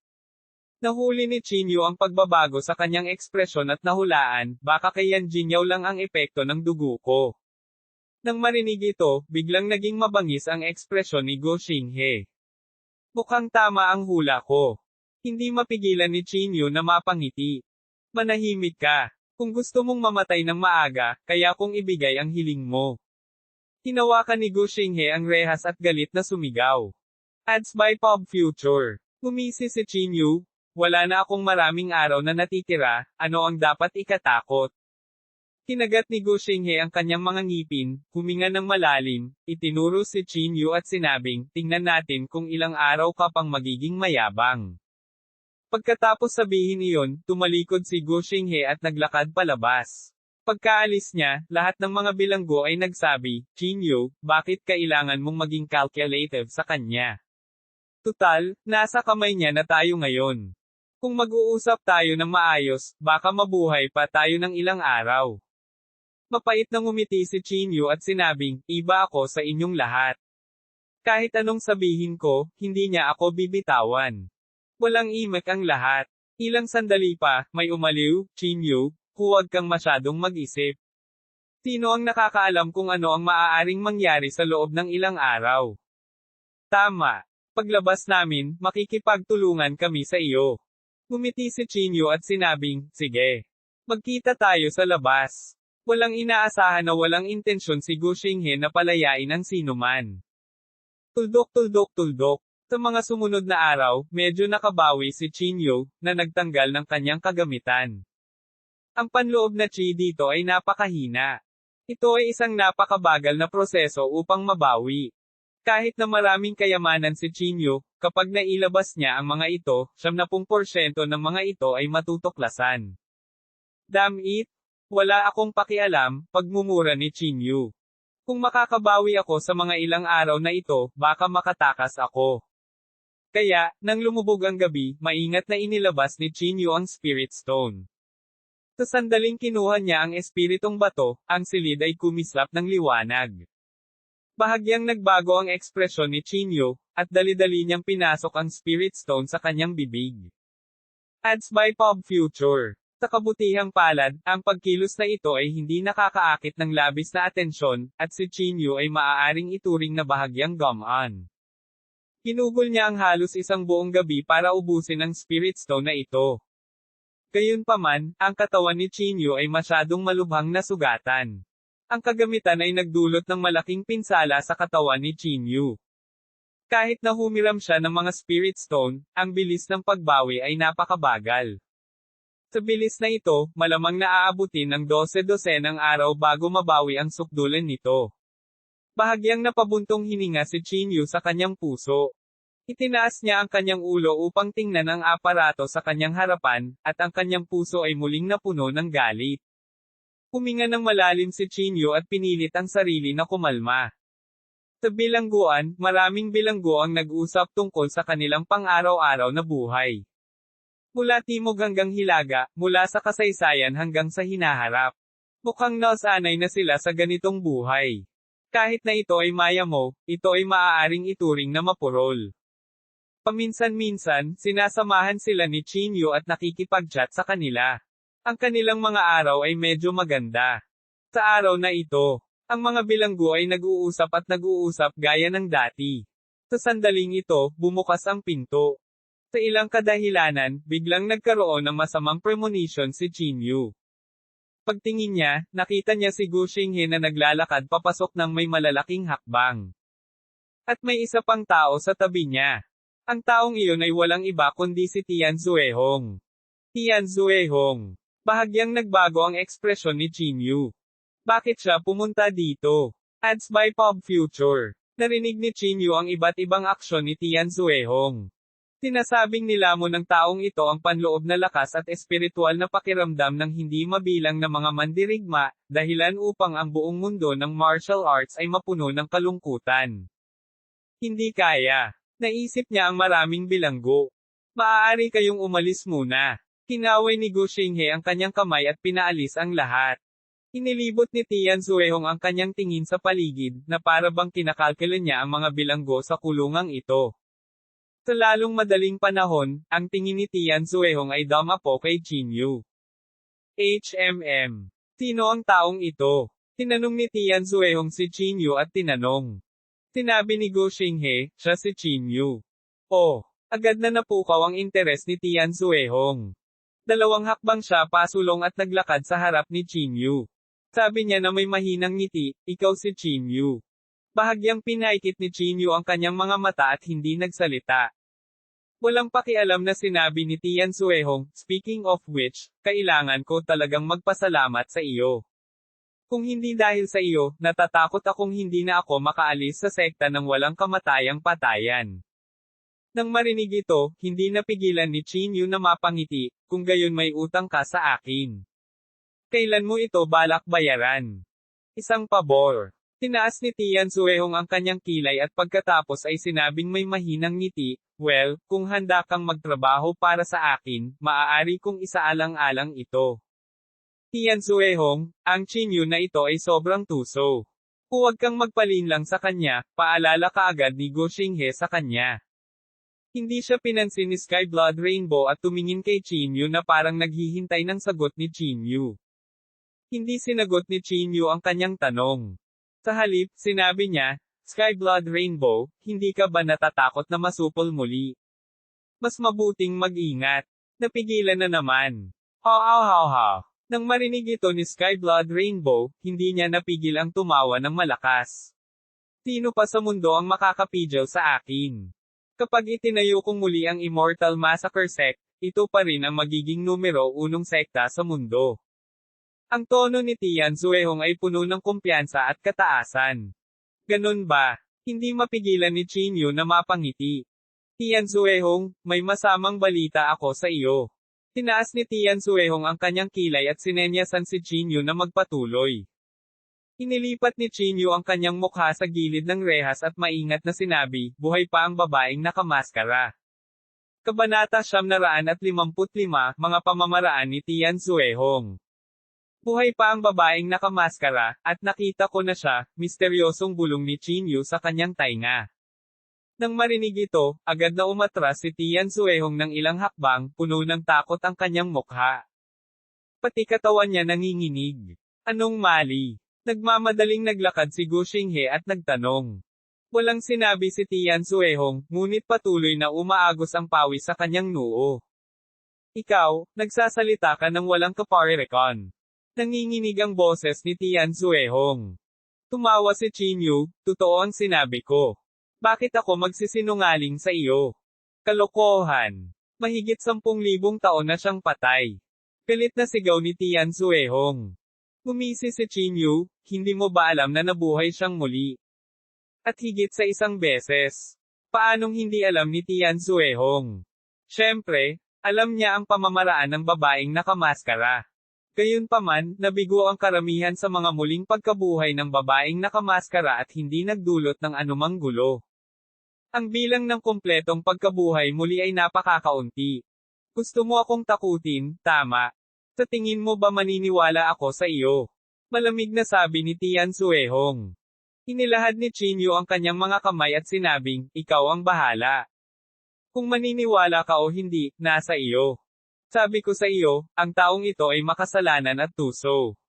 Nahuli ni Chinyu ang pagbabago sa kanyang ekspresyon at nahulaan, baka kay Yan Jinyaw lang ang epekto ng dugo ko. Nang marinig ito, biglang naging mabangis ang ekspresyon ni Gu Xinghe. Mukhang tama ang hula ko. Hindi mapigilan ni Chinyu na mapangiti. Manahimik ka. Kung gusto mong mamatay ng maaga, kaya kong ibigay ang hiling mo. Hinawakan ni Gu Xinghe ang rehas at galit na sumigaw. Ads by Pop Future. Ngumisi si Chinyu, wala na akong maraming araw na natitira, ano ang dapat ikatakot? Kinagat ni Gu Xinghe ang kanyang mga ngipin, huminga ng malalim, itinuro si Chinyu at sinabing, tingnan natin kung ilang araw ka pang magiging mayabang. Pagkatapos sabihin iyon, tumalikod si Gu Xinghe at naglakad palabas. Pagkaalis niya, lahat ng mga bilanggo ay nagsabi, Chinyu, bakit kailangan mong maging calculative sa kanya? Tutal, nasa kamay niya na tayo ngayon. Kung mag-uusap tayo ng maayos, baka mabuhay pa tayo ng ilang araw. Mapait na ngumiti si Chinyu at sinabing, iba ako sa inyong lahat. Kahit anong sabihin ko, hindi niya ako bibitawan. Walang imek ang lahat. Ilang sandali pa, may umaliw, Chinyu, huwag kang masyadong mag-isip. Sino ang nakakaalam kung ano ang maaaring mangyari sa loob ng ilang araw? Tama. Paglabas namin, makikipagtulungan kami sa iyo. Ngumiti si Chinyu at sinabing, sige. Magkita tayo sa labas. Walang inaasahan na walang intensyon si Gu Xinghe na palayain ang sinuman. Tuldok. Sa mga sumunod na araw, medyo nakabawi si Chinyu, na nagtanggal ng kanyang kagamitan. Ang panloob na chi dito ay napakahina. Ito ay isang napakabagal na proseso upang mabawi. Kahit na maraming kayamanan si Chinyu, kapag nailabas niya ang mga ito, 70% ng mga ito ay matutuklasan. Damn it! Wala akong pakialam, pagmumura ni Chinyu. Kung makakabawi ako sa mga ilang araw na ito, baka makatakas ako. Kaya, nang lumubog ang gabi, maingat na inilabas ni Chinyu ang Spirit Stone. Sa sandaling kinuha niya ang espiritong bato, ang silid ay kumislap ng liwanag. Bahagyang nagbago ang ekspresyon ni Chinyu, at dali-dali niyang pinasok ang Spirit Stone sa kanyang bibig. Ads by Pop Future. Sa kabutihang palad, ang pagkilos na ito ay hindi nakakaakit ng labis na atensyon, at si Chinyu ay maaaring ituring na bahagyang gumon. Kinugol niya ang halos isang buong gabi para ubusin ang Spirit Stone na ito. Gayunpaman, ang katawan ni Chinyu ay masyadong malubhang na sugatan. Ang kagamitan ay nagdulot ng malaking pinsala sa katawan ni Chinyu. Kahit na humiram siya ng mga Spirit Stone, ang bilis ng pagbawi ay napakabagal. Sa bilis na ito, malamang naaabutin ng 12 araw bago mabawi ang sukdulan nito. Bahagyang napabuntong hininga si Chinyu sa kanyang puso. Itinaas niya ang kanyang ulo upang tingnan ang aparato sa kanyang harapan, at ang kanyang puso ay muling napuno ng galit. Huminga ng malalim si Chinyu at pinilit ang sarili na kumalma. Sa bilangguan, maraming bilanggo ang nag-usap tungkol sa kanilang pang-araw-araw na buhay. Mula timog hanggang hilaga, mula sa kasaysayan hanggang sa hinaharap. Mukhang nasanay na sila sa ganitong buhay. Kahit na ito ay mayamo, ito ay maaaring ituring na mapurol. Paminsan-minsan, sinasamahan sila ni Chinyu at nakikipag-chat sa kanila. Ang kanilang mga araw ay medyo maganda. Sa araw na ito, ang mga bilanggo ay nag-uusap at nag-uusap gaya ng dati. Sa sandaling ito, bumukas ang pinto. Sa ilang kadahilanan, biglang nagkaroon ng masamang premonition si Chinyu. Pagtingin niya, nakita niya si Gu Xinghe na naglalakad papasok ng may malalaking hakbang. At may isa pang tao sa tabi niya. Ang taong iyon ay walang iba kundi si Tian Zuehong. Tian Zuehong. Bahagyang nagbago ang ekspresyon ni Chinyu. Bakit siya pumunta dito? Ads by Pop Future. Narinig ni Chinyu ang iba't ibang aksyon ni Tian Zuehong. Sinasabing nilamon ng taong ito ang panloob na lakas at espiritual na pakiramdam ng hindi mabilang na mga mandirigma, dahilan upang ang buong mundo ng martial arts ay mapuno ng kalungkutan. Hindi kaya. Naisip niya ang maraming bilanggo. Maaari kayong umalis muna. Kinaway ni Gu Xinghe ang kanyang kamay at pinaalis ang lahat. Inilibot ni Tian Zuehong ang kanyang tingin sa paligid, na para bang kinakalkula niya ang mga bilanggo sa kulungang ito. Sa lalong madaling panahon, ang tingin ni Tian Zuehong ay dumapo kay Chinyu. Sino ang taong ito? Tinanong ni Tian Zuehong si Chinyu at tinanong. Sinabi ni Gu Xinghe, siya si Chinyu. Oh, agad na napukaw ang interes ni Tian Zuehong. Dalawang hakbang siya pasulong at naglakad sa harap ni Chinyu. Sabi niya na may mahinang ngiti, ikaw si Chinyu. Bahagyang pinaikit ni Chinyu ang kanyang mga mata at hindi nagsalita. Walang pakialam na sinabi ni Tian Zuehong, speaking of which, kailangan ko talagang magpasalamat sa iyo. Kung hindi dahil sa iyo, natatakot akong hindi na ako makaalis sa sekta ng walang kamatayang patayan. Nang marinig ito, hindi napigilan ni Chinyu na mapangiti, kung gayon may utang ka sa akin. Kailan mo ito balak bayaran? Isang pabor. Tinaas ni Tian Suehong ang kanyang kilay at pagkatapos ay sinabing may mahinang ngiti, "Well, kung handa kang magtrabaho para sa akin, maaari kong isaalang-alang ito." Tian Suehong, ang Chinyu na ito ay sobrang tuso. Huwag kang magpalinlang sa kanya, paalala kaagad ni Gu Xinghe sa kanya. Hindi siya pinansin ni Sky Blood Rainbow at tumingin kay Chinyu na parang naghihintay ng sagot ni Chinyu. Hindi sinagot ni Chinyu ang kanyang tanong. Sa halip, sinabi niya, "Sky Blood Rainbow, hindi ka ba natatakot na masupol muli? Mas mabuting mag-ingat." Napigilan na naman. Ha. Nang marinig ito ni Sky Blood Rainbow, hindi niya napigil ang tumawa ng malakas. Sino pa sa mundo ang makakapigil sa akin? Kapag itinayo kong muli ang Immortal Massacre Sect, ito pa rin ang magiging numero 1 sekta sa mundo. Ang tono ni Tian Suehong ay puno ng kumpiyansa at kataasan. Ganun ba? Hindi mapigilan ni Chinyu na mapangiti. "Tian Suehong, may masamang balita ako sa iyo." Tinaas ni Tian Suehong ang kanyang kilay at sinenyasan si Chinyu na magpatuloy. Inilipat ni Chinyu ang kanyang mukha sa gilid ng rehas at maingat na sinabi, "Buhay pa ang babaeng nakamaskara." Kabanata 955, mga pamamaraan ni Tian Suehong. Buhay pa ang babaeng nakamaskara, at nakita ko na siya, misteryosong bulong ni Chinyu sa kanyang tainga. Nang marinig ito, agad na umatras si Tian Suehong ng ilang hakbang, puno ng takot ang kanyang mukha. Pati katawan niya nanginginig. Anong mali? Nagmamadaling naglakad si Gu Xinghe at nagtanong. Walang sinabi si Tian Suehong, ngunit patuloy na umaagos ang pawis sa kanyang noo. "Ikaw, nagsasalita ka ng walang kaparerekon." Nanginginig ang boses ni Tian Suehong. Tumawa si Chinyu, "Totoo ang sinabi ko. Bakit ako magsisinungaling sa iyo? Kalokohan. Mahigit 10,000 taon na siyang patay." Galit na sigaw ni Tian Suehong. Gumisi si Chinyu, "Hindi mo ba alam na nabuhay siyang muli? At higit sa isang beses." Paanong hindi alam ni Tian Suehong? Siyempre, alam niya ang pamamaraan ng babaeng nakamaskara. Gayunpaman, nabigo ang karamihan sa mga muling pagkabuhay ng babaeng nakamaskara at hindi nagdulot ng anumang gulo. Ang bilang ng kumpletong pagkabuhay muli ay napakakaunti. Gusto mo akong takutin, tama? Sa tingin mo ba maniniwala ako sa iyo? Malamig na sabi ni Tian Suehong. Inilahad ni Chinyu ang kanyang mga kamay at sinabing, "Ikaw ang bahala. Kung maniniwala ka o hindi, nasa iyo. Sabi ko sa iyo, ang taong ito ay makasalanan at tuso.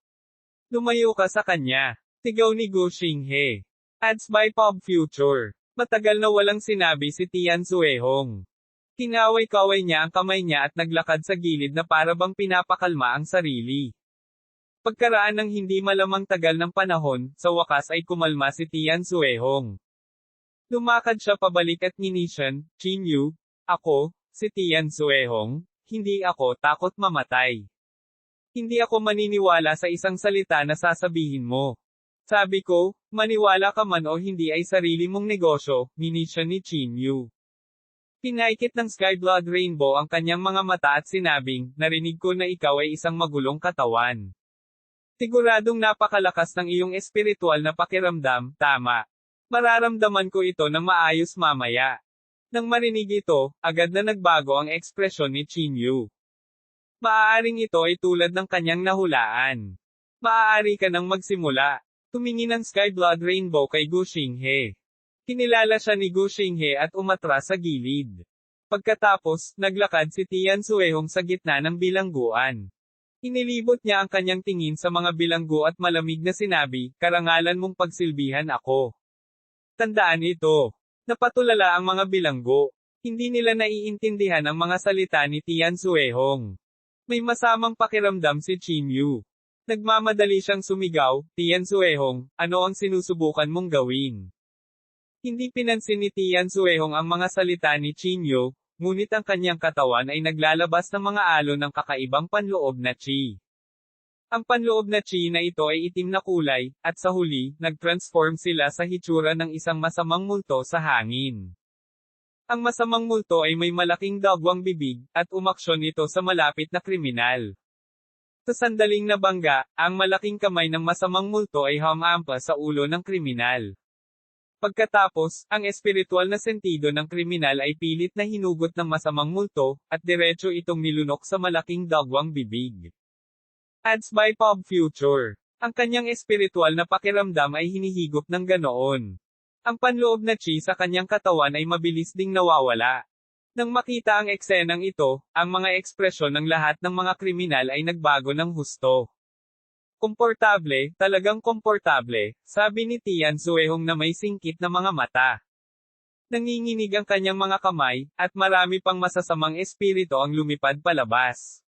Lumayo ka sa kanya." Sigaw ni Gu Xinghe. Ads by Pop Future. Matagal na walang sinabi si Tian Suehong. Kinaway-kaway niya ang kamay niya at naglakad sa gilid na para bang pinapakalma ang sarili. Pagkaraan ng hindi malamang tagal ng panahon, sa wakas ay kumalma si Tian Suehong. Lumakad siya pabalik at nginisyan, "Chinyu, ako, si Tian Suehong. Hindi ako takot mamatay. Hindi ako maniniwala sa isang salita na sasabihin mo. Sabi ko, maniwala ka man o hindi ay sarili mong negosyo," minisya ni Chinyu. Pinaikit ng Sky Blood Rainbow ang kanyang mga mata at sinabing, "Narinig ko na ikaw ay isang magulong katawan. Siguradong napakalakas ng iyong espiritual na pakiramdam, tama? Mararamdaman ko ito ng maayos mamaya." Nang marinig ito, agad na nagbago ang ekspresyon ni Chinyu. Maaaring ito ay tulad ng kanyang nahulaan. "Maaari ka nang magsimula." Tumingin ang Sky Blood Rainbow kay Gu Xinghe. Kinilala siya ni Gu Xinghe at umatras sa gilid. Pagkatapos, naglakad si Tian Suehong sa gitna ng bilangguan. Inilibot niya ang kanyang tingin sa mga bilanggo at malamig na sinabi, "Karangalan mong pagsilbihan ako." Tandaan ito. Napatulala ang mga bilanggo. Hindi nila naiintindihan ang mga salita ni Tian Suehong. May masamang pakiramdam si Chinyu. Nagmamadali siyang sumigaw, "Tian Suehong, ano ang sinusubukan mong gawin?" Hindi pinansin ni Tian Suehong ang mga salita ni Chinyu, ngunit ang kanyang katawan ay naglalabas ng mga alon ng kakaibang panloob na chi. Ang panloob na chi na ito ay itim na kulay, at sa huli, nag-transform sila sa hitsura ng isang masamang multo sa hangin. Ang masamang multo ay may malaking dagwang bibig, at umaksyon ito sa malapit na kriminal. Sa sandaling nabangga, ang malaking kamay ng masamang multo ay humampa sa ulo ng kriminal. Pagkatapos, ang espiritual na sentido ng kriminal ay pilit na hinugot ng masamang multo, at diretso itong nilunok sa malaking dagwang bibig. Ads by Pop Future. Ang kanyang espiritual na pakiramdam ay hinihigop ng ganoon. Ang panloob na chi sa kanyang katawan ay mabilis ding nawawala. Nang makita ang eksenang ito, ang mga ekspresyon ng lahat ng mga kriminal ay nagbago ng husto. Komportable, talagang komportable, sabi ni Tian Zuehong na may singkit na mga mata. Nanginginig ang kanyang mga kamay, at marami pang masasamang espiritu ang lumipad palabas.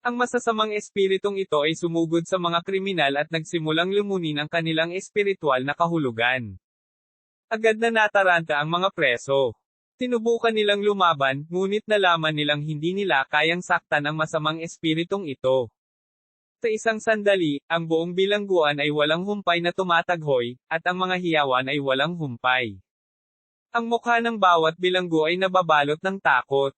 Ang masasamang espiritong ito ay sumugod sa mga kriminal at nagsimulang lumunin ang kanilang espiritual na kahulugan. Agad na nataranta ang mga preso. Tinubukan nilang lumaban, ngunit nalaman nilang hindi nila kayang saktan ang masamang espiritong ito. Sa isang sandali, ang buong bilangguan ay walang humpay na tumataghoy, at ang mga hiyawan ay walang humpay. Ang mukha ng bawat bilanggo ay nababalot ng takot.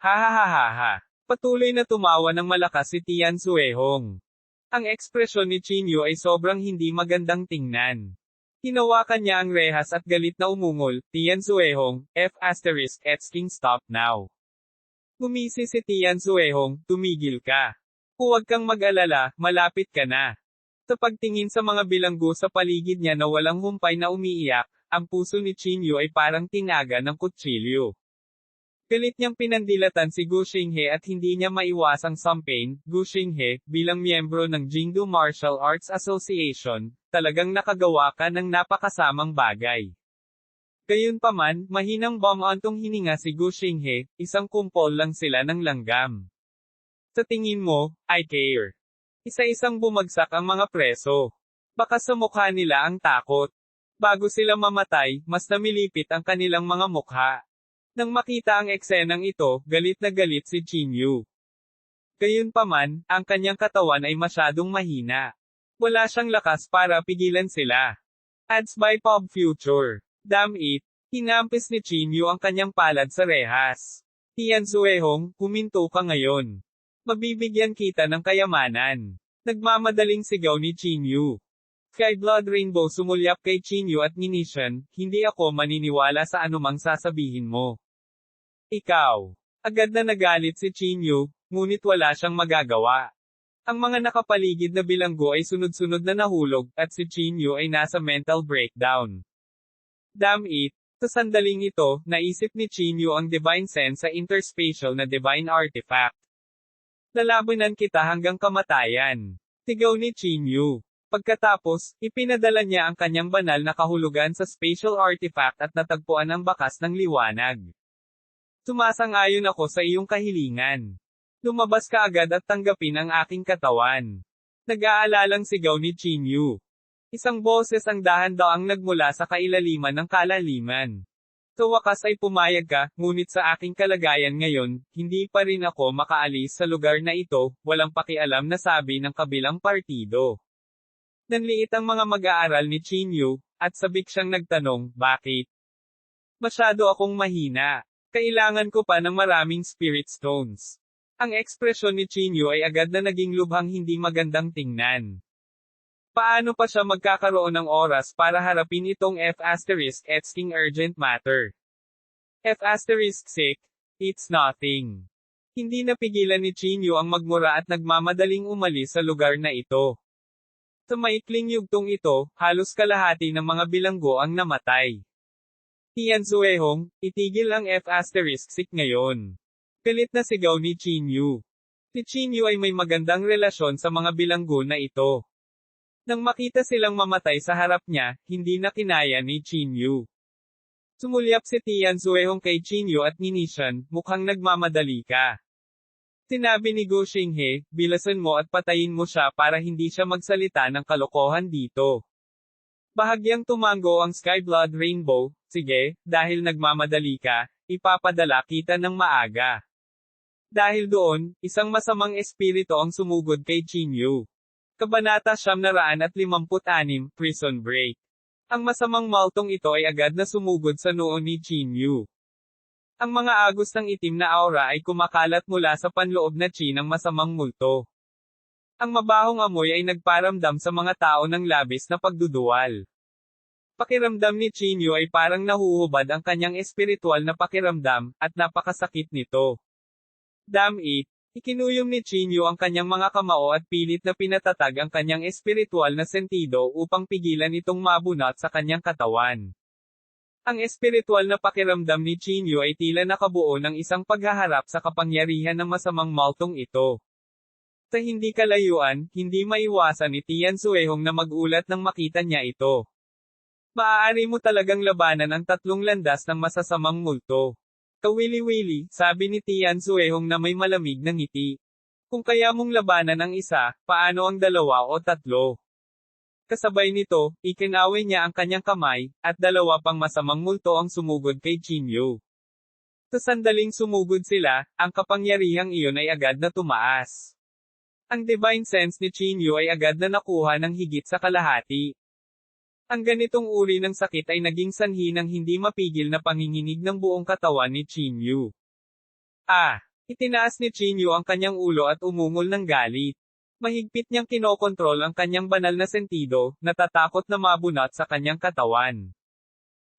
Ha. Patuloy na tumawa ng malakas si Tian Zuehong. Ang ekspresyon ni Chinyu ay sobrang hindi magandang tingnan. Hinawakan niya ang rehas at galit na umungol, Tian Zuehong, stop now. Gumisi si Tian Zuehong, tumigil ka. Huwag kang mag-alala, malapit ka na. Sa pagtingin sa mga bilanggo sa paligid niya na walang humpay na umiiyak, ang puso ni Chinyu ay parang tinaga ng kutsilyo. Galit niyang pinandilatan si Gu Xinghe at hindi niya maiwasang sampain. Gu Xinghe, bilang miyembro ng Jingdu Martial Arts Association, talagang nakagawa ka ng napakasamang bagay. Gayunpaman, mahinang bumantong hininga si Gu Xinghe, isang kumpol lang sila ng langgam. Sa tingin mo, I care. Isa-isang bumagsak ang mga preso. Baka sa mukha nila ang takot. Bago sila mamatay, mas namilipit ang kanilang mga mukha. Nang makita ang eksenang ito, galit na galit si Chinyu. Gayunpaman, ang kanyang katawan ay masyadong mahina. Wala siyang lakas para pigilan sila. Ads by Pop Future. Damn it! Hinampis ni Chinyu ang kanyang palad sa rehas. Tian Zuehong, huminto ka ngayon. Mabibigyan kita ng kayamanan. Nagmamadaling sigaw ni Chinyu. Kay Blood Rainbow sumulyap kay Chinyu at Ninishan, hindi ako maniniwala sa anumang sasabihin mo. Ikaw. Agad na nagalit si Chinyu, ngunit wala siyang magagawa. Ang mga nakapaligid na bilanggo ay sunod-sunod na nahulog, at si Chinyu ay nasa mental breakdown. Damn it! Sa sandaling ito, naisip ni Chinyu ang Divine Sense sa interspatial na Divine Artifact. Lalabanan kita hanggang kamatayan. Sigaw ni Chinyu. Pagkatapos, ipinadala niya ang kanyang banal na kahulugan sa spatial artifact at natagpuan ang bakas ng liwanag. Sumasang-ayon ako sa iyong kahilingan. Lumabas ka agad at tanggapin ang aking katawan. Nag-aalalang sigaw ni Chinyu. Isang boses ang dahan-daang nagmula sa kailaliman ng kalaliman. Sa wakas ay pumayag ka, ngunit sa aking kalagayan ngayon, hindi pa rin ako makaalis sa lugar na ito, walang pakialam na sabi ng kabilang partido. Nanliit ang mga mag-aaral ni Chinyu, at sabik siyang nagtanong, bakit? Masyado akong mahina. Kailangan ko pa ng maraming spirit stones. Ang ekspresyon ni Chinyu ay agad na naging lubhang hindi magandang tingnan. Paano pa siya magkakaroon ng oras para harapin itong F***ing urgent matter? F***sick, it's nothing. Hindi napigilan ni Chinyu ang magmura at nagmamadaling umalis sa lugar na ito. Sa maikling yugtong ito, halos kalahati ng mga bilanggo ang namatay. Tian Zuehong, itigil ang F***sick ngayon. Galit na sigaw ni Chinyu. Si Chinyu ay may magandang relasyon sa mga bilanggo na ito. Nang makita silang mamatay sa harap niya, hindi na kinaya ni Chinyu. Sumulyap si Tian Zuehong kay Chinyu at Ninishan, mukhang nagmamadali ka. Sinabi ni Gu Xinghe, bilasan mo at patayin mo siya para hindi siya magsalita ng kalokohan dito. Bahagyang tumango ang Sky Blood Rainbow, sige, dahil nagmamadali ka, ipapadala kita ng maaga. Dahil doon, isang masamang espiritu ang sumugod kay Chinyu. Kabanata 956, Prison Break. Ang masamang multong ito ay agad na sumugod sa noo ni Chinyu. Ang mga agos ng itim na aura ay kumakalat mula sa panloob na chi ng masamang multo. Ang mabahong amoy ay nagparamdam sa mga tao ng labis na pagduduwal. Pakiramdam ni Chinyu ay parang nahuhubad ang kanyang espiritual na pakiramdam, at napakasakit nito. Damn it! Ikinuyom ni Chinyu ang kanyang mga kamao at pilit na pinatatag ang kanyang espiritual na sentido upang pigilan itong mabunot sa kanyang katawan. Ang espiritual na pakiramdam ni Chinyu ay tila nakabuo ng isang paghaharap sa kapangyarihan ng masamang multong ito. Sa hindi kalayuan, hindi maiwasan ni Tian Suehong na magulat nang makita niya ito. Maaari mo talagang labanan ang tatlong landas ng masasamang multo. Kawili-wili, sabi ni Tian Suehong na may malamig na ngiti. Kung kaya mong labanan ang isa, paano ang dalawa o tatlo? Kasabay nito, ikinaway niya ang kanyang kamay, at dalawa pang masamang multo ang sumugod kay Chinyu. Sa sandaling sumugod sila, ang kapangyarihang iyon ay agad na tumaas. Ang divine sense ni Chinyu ay agad na nakuha ng higit sa kalahati. Ang ganitong uri ng sakit ay naging sanhi ng hindi mapigil na panginginig ng buong katawan ni Chinyu. Itinaas ni Chinyu ang kanyang ulo at umungol ng galit. Mahigpit niyang kinokontrol ang kanyang banal na sentido, natatakot na mabunot sa kanyang katawan.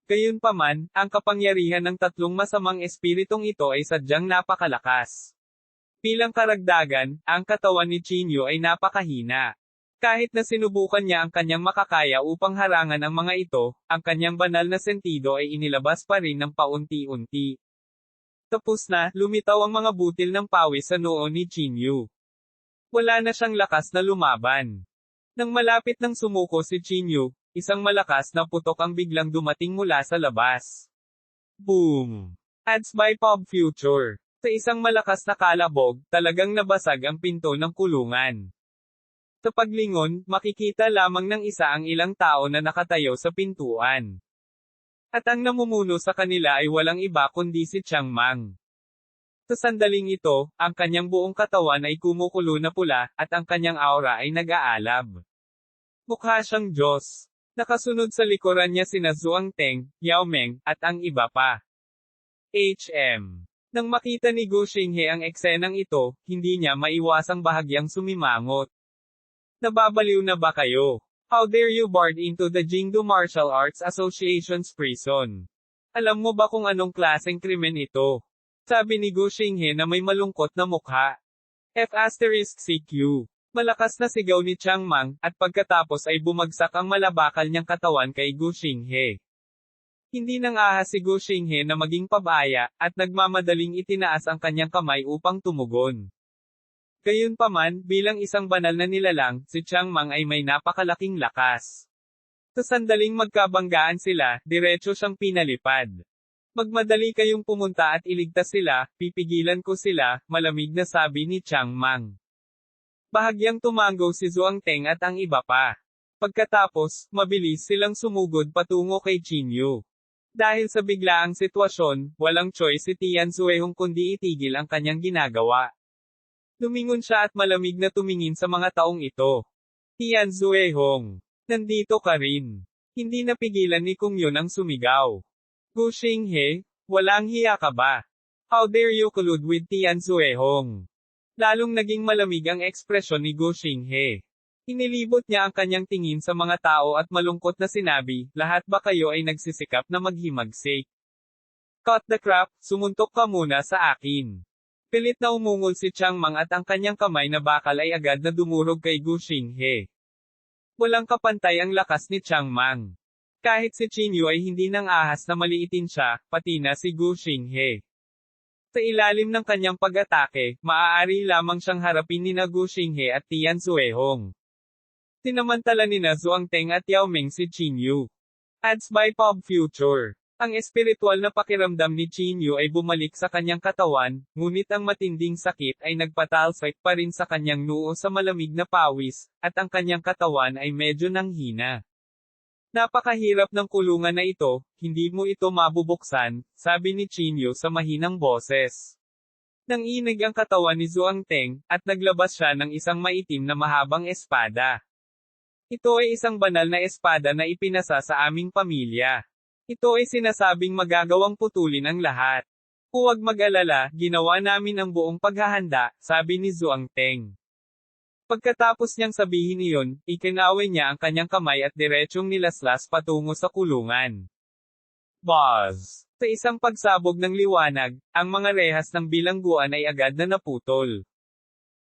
Gayunpaman, ang kapangyarihan ng tatlong masamang espiritong ito ay sadyang napakalakas. Bilang karagdagan, ang katawan ni Chinyu ay napakahina. Kahit na sinubukan niya ang kanyang makakaya upang harangan ang mga ito, ang kanyang banal na sentido ay inilabas pa rin ng paunti-unti. Tapos na, lumitaw ang mga butil ng pawis sa noo ni Chinyu. Wala na siyang lakas na lumaban. Nang malapit nang sumuko si Chinyu, isang malakas na putok ang biglang dumating mula sa labas. Boom! Ads by Pop Future. Sa isang malakas na kalabog, talagang nabasag ang pinto ng kulungan. Sa paglingon, makikita lamang ng isa ang ilang tao na nakatayo sa pintuan. At ang namumuno sa kanila ay walang iba kundi si Chang Mang. Sa sandaling ito, ang kanyang buong katawan ay kumukulo na pula, at ang kanyang aura ay nag-aalab. Mukha siyang Diyos. Nakasunod sa likuran niya sina Zhuang Teng, Yao Meng, at ang iba pa. HM. Nang makita ni Gu Xinghe ang eksenang ito, hindi niya maiwasang bahagyang sumimangot. Nababaliw na ba kayo? How dare you barge into the Jingdu Martial Arts Association's prison? Alam mo ba kung anong klaseng krimen ito? Sabi ni Gu Xinghe na may malungkot na mukha. F*CQ. Malakas na sigaw ni Chang Mang, at pagkatapos ay bumagsak ang malabakal niyang katawan kay Gu Xinghe. Hindi nang ahas si Gu Xinghe na maging pabaya, at nagmamadaling itinaas ang kanyang kamay upang tumugon. Gayunpaman, bilang isang banal na nilalang, si Chang Mang ay may napakalaking lakas. Sa sandaling magkabanggaan sila, diretso siyang pinalipad. Magmadali kayong pumunta at iligtas sila, pipigilan ko sila, malamig na sabi ni Chang Mang. Bahagyang tumango si Zhuang Teng at ang iba pa. Pagkatapos, mabilis silang sumugod patungo kay Chinyu. Dahil sa biglaang sitwasyon, walang choice si Tian Suehong kundi itigil ang kanyang ginagawa. Lumingon siya at malamig na tumingin sa mga taong ito. Tian Suehong, nandito ka rin. Hindi napigilan ni Kung Yun ang sumigaw. Gu Xinghe, walang hiya ka ba? How dare you collude with Tian Suehong? Lalong naging malamig ang ekspresyon ni Gu Xinghe. Inilibot niya ang kanyang tingin sa mga tao at malungkot na sinabi, lahat ba kayo ay nagsisikap na maghimagsik? Cut the crap, sumuntok ka muna sa akin. Pilit na umungol si Chang Mang at ang kanyang kamay na bakal ay agad na dumurog kay Gu Xinghe. Walang kapantay ang lakas ni Chang Mang. Kahit si Chinyu ay hindi nang ahas na maliitin siya, pati na si Gu Xinghe. Sa ilalim ng kanyang pag-atake, maaari lamang siyang harapin ni Gu Xinghe at Tian Suehong. Sinamantala ni Zhuang Teng at Yao Meng si Chinyu. Ads by Pop Future. Ang espiritual na pakiramdam ni Chinyu ay bumalik sa kanyang katawan, ngunit ang matinding sakit ay nagpatalsik pa rin sa kanyang noo sa malamig na pawis, at ang kanyang katawan ay medyo nanghina. Napakahirap ng kulungan na ito, hindi mo ito mabubuksan, sabi ni Chinyu sa mahinang boses. Nanginig ang katawan ni Zhuang Teng, at naglabas siya ng isang maitim na mahabang espada. Ito ay isang banal na espada na ipinasa sa aming pamilya. Ito ay sinasabing magagawang putulin ang lahat. Huwag mag-alala, ginawa namin ang buong paghahanda, sabi ni Zhuang Teng. Pagkatapos niyang sabihin iyon, ikinaway niya ang kanyang kamay at diretsyong nilaslas patungo sa kulungan. Buzz! Sa isang pagsabog ng liwanag, ang mga rehas ng bilangguan ay agad na naputol.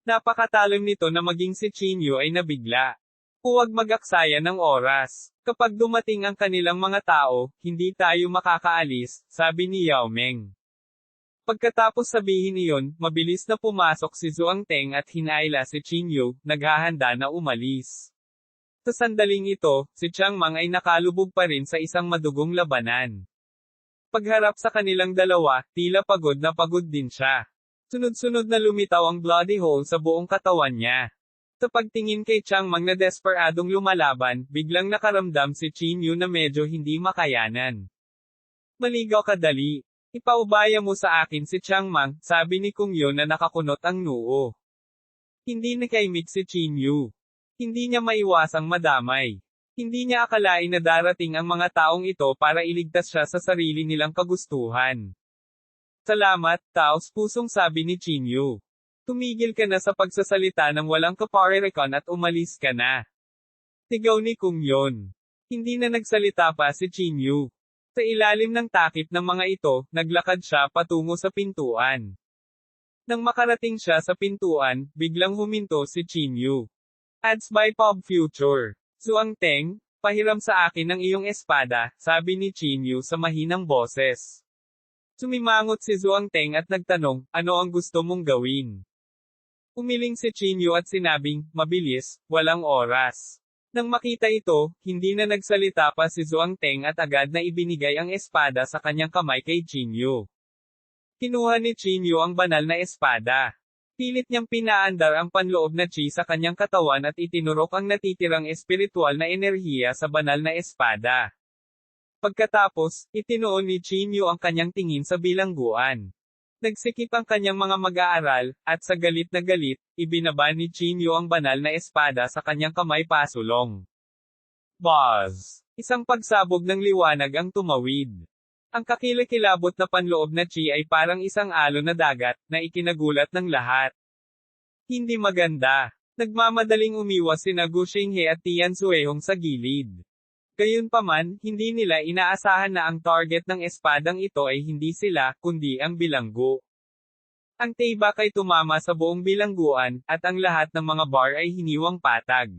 Napakatalim nito na maging si Qingyu ay nabigla. Huwag mag-aksaya ng oras. Kapag dumating ang kanilang mga tao, hindi tayo makakaalis, sabi ni Yao Meng. Pagkatapos sabihin iyon, mabilis na pumasok si Zhuang Teng at hinaila si Qingyu, naghahanda na umalis. Sa sandaling ito, si Chiang Mang ay nakalubog pa rin sa isang madugong labanan. Pagharap sa kanilang dalawa, tila pagod na pagod din siya. Sunod-sunod na lumitaw ang bloody hole sa buong katawan niya. Sa pagtingin kay Chiang Mang na desperadong lumalaban, biglang nakaramdam si Qingyu na medyo hindi makayanan. Maligaw ka dali. Ipaubaya mo sa akin si Chiang Mang, sabi ni Kung Yun na nakakunot ang noo. Hindi nakaimik si Qingyu. Hindi niya maiwasang madamay. Hindi niya akalain na darating ang mga taong ito para iligtas siya sa sarili nilang kagustuhan. Salamat, taos pusong sabi ni Qingyu. Tumigil ka na sa pagsasalita ng walang kaparerekan at umalis ka na. Sigaw ni Kung Yun. Hindi na nagsalita pa si Qingyu. Sa ilalim ng takip ng mga ito, naglakad siya patungo sa pintuan. Nang makarating siya sa pintuan, biglang huminto si Qingyu. Ads by Pop Future. Zhuang Teng, pahiram sa akin ang iyong espada, sabi ni Qingyu sa mahinang boses. Sumimangot si Zhuang Teng at nagtanong, ano ang gusto mong gawin? Umiling si Qingyu at sinabing, mabilis, walang oras. Nang makita ito, hindi na nagsalita pa si Zhuang Teng at agad na ibinigay ang espada sa kanyang kamay kay Qingyu. Kinuha ni Qingyu ang banal na espada. Pilit niyang pinaandar ang panloob na chi sa kanyang katawan at itinurok ang natitirang espiritual na enerhiya sa banal na espada. Pagkatapos, itinuon ni Qingyu ang kanyang tingin sa bilangguan. Nagsikip ang kanyang mga mag-aaral, at sa galit na galit, ibinaba ni Qingyu ang banal na espada sa kanyang kamay pasulong. Buzz! Isang pagsabog ng liwanag ang tumawid. Ang kakilakilabot na panloob na chi ay parang isang alon na dagat, na ikinagulat ng lahat. Hindi maganda. Nagmamadaling umiwas sina Gu Xinghe at Tian Xuehong sa gilid. Gayunpaman, hindi nila inaasahan na ang target ng espadang ito ay hindi sila, kundi ang bilanggo. Ang tibak ay tumama sa buong bilangguan, at ang lahat ng mga bar ay hiniwang patag.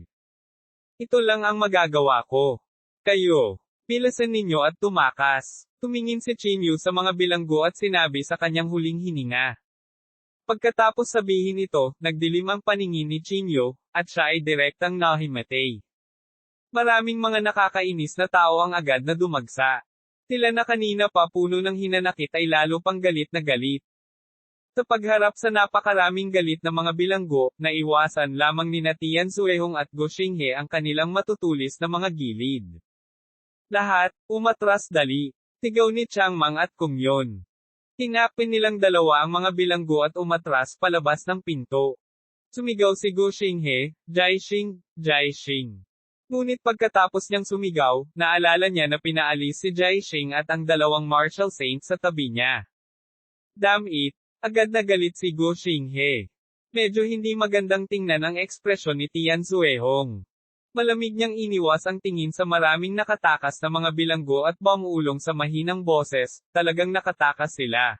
Ito lang ang magagawa ko. Kayo. Pilasan ninyo at tumakas. Tumingin si Qingyu sa mga bilanggo at sinabi sa kanyang huling hininga. Pagkatapos sabihin ito, nagdilim ang paningin ni Qingyu, at siya ay direktang nahimatay. Maraming mga nakakainis na tao ang agad na dumagsa. Sila na kanina pa puno ng hinanakit ay lalo pang galit na galit. Sa pagharap sa napakaraming galit na mga bilanggo, naiwasan lamang ni Tian Xuehong at Gu Xinghe ang kanilang matutulis na mga gilid. Lahat, umatras dali. Sigaw ni Chiang Mang at Kung Yun. Hinapin nilang dalawa ang mga bilanggo at umatras palabas ng pinto. Sumigaw si Gu Xinghe, Jaixing, Jaixing. Ngunit pagkatapos niyang sumigaw, naalala niya na pinaalis si Jaixing at ang dalawang martial saints sa tabi niya. Damn it! Agad na galit si Gu Xinghe. Medyo hindi magandang tingnan ang ekspresyon ni Tian Xuehong. Malamig niyang iniwas ang tingin sa maraming nakatakas na mga bilanggo at bumulong sa mahinang boses, talagang nakatakas sila.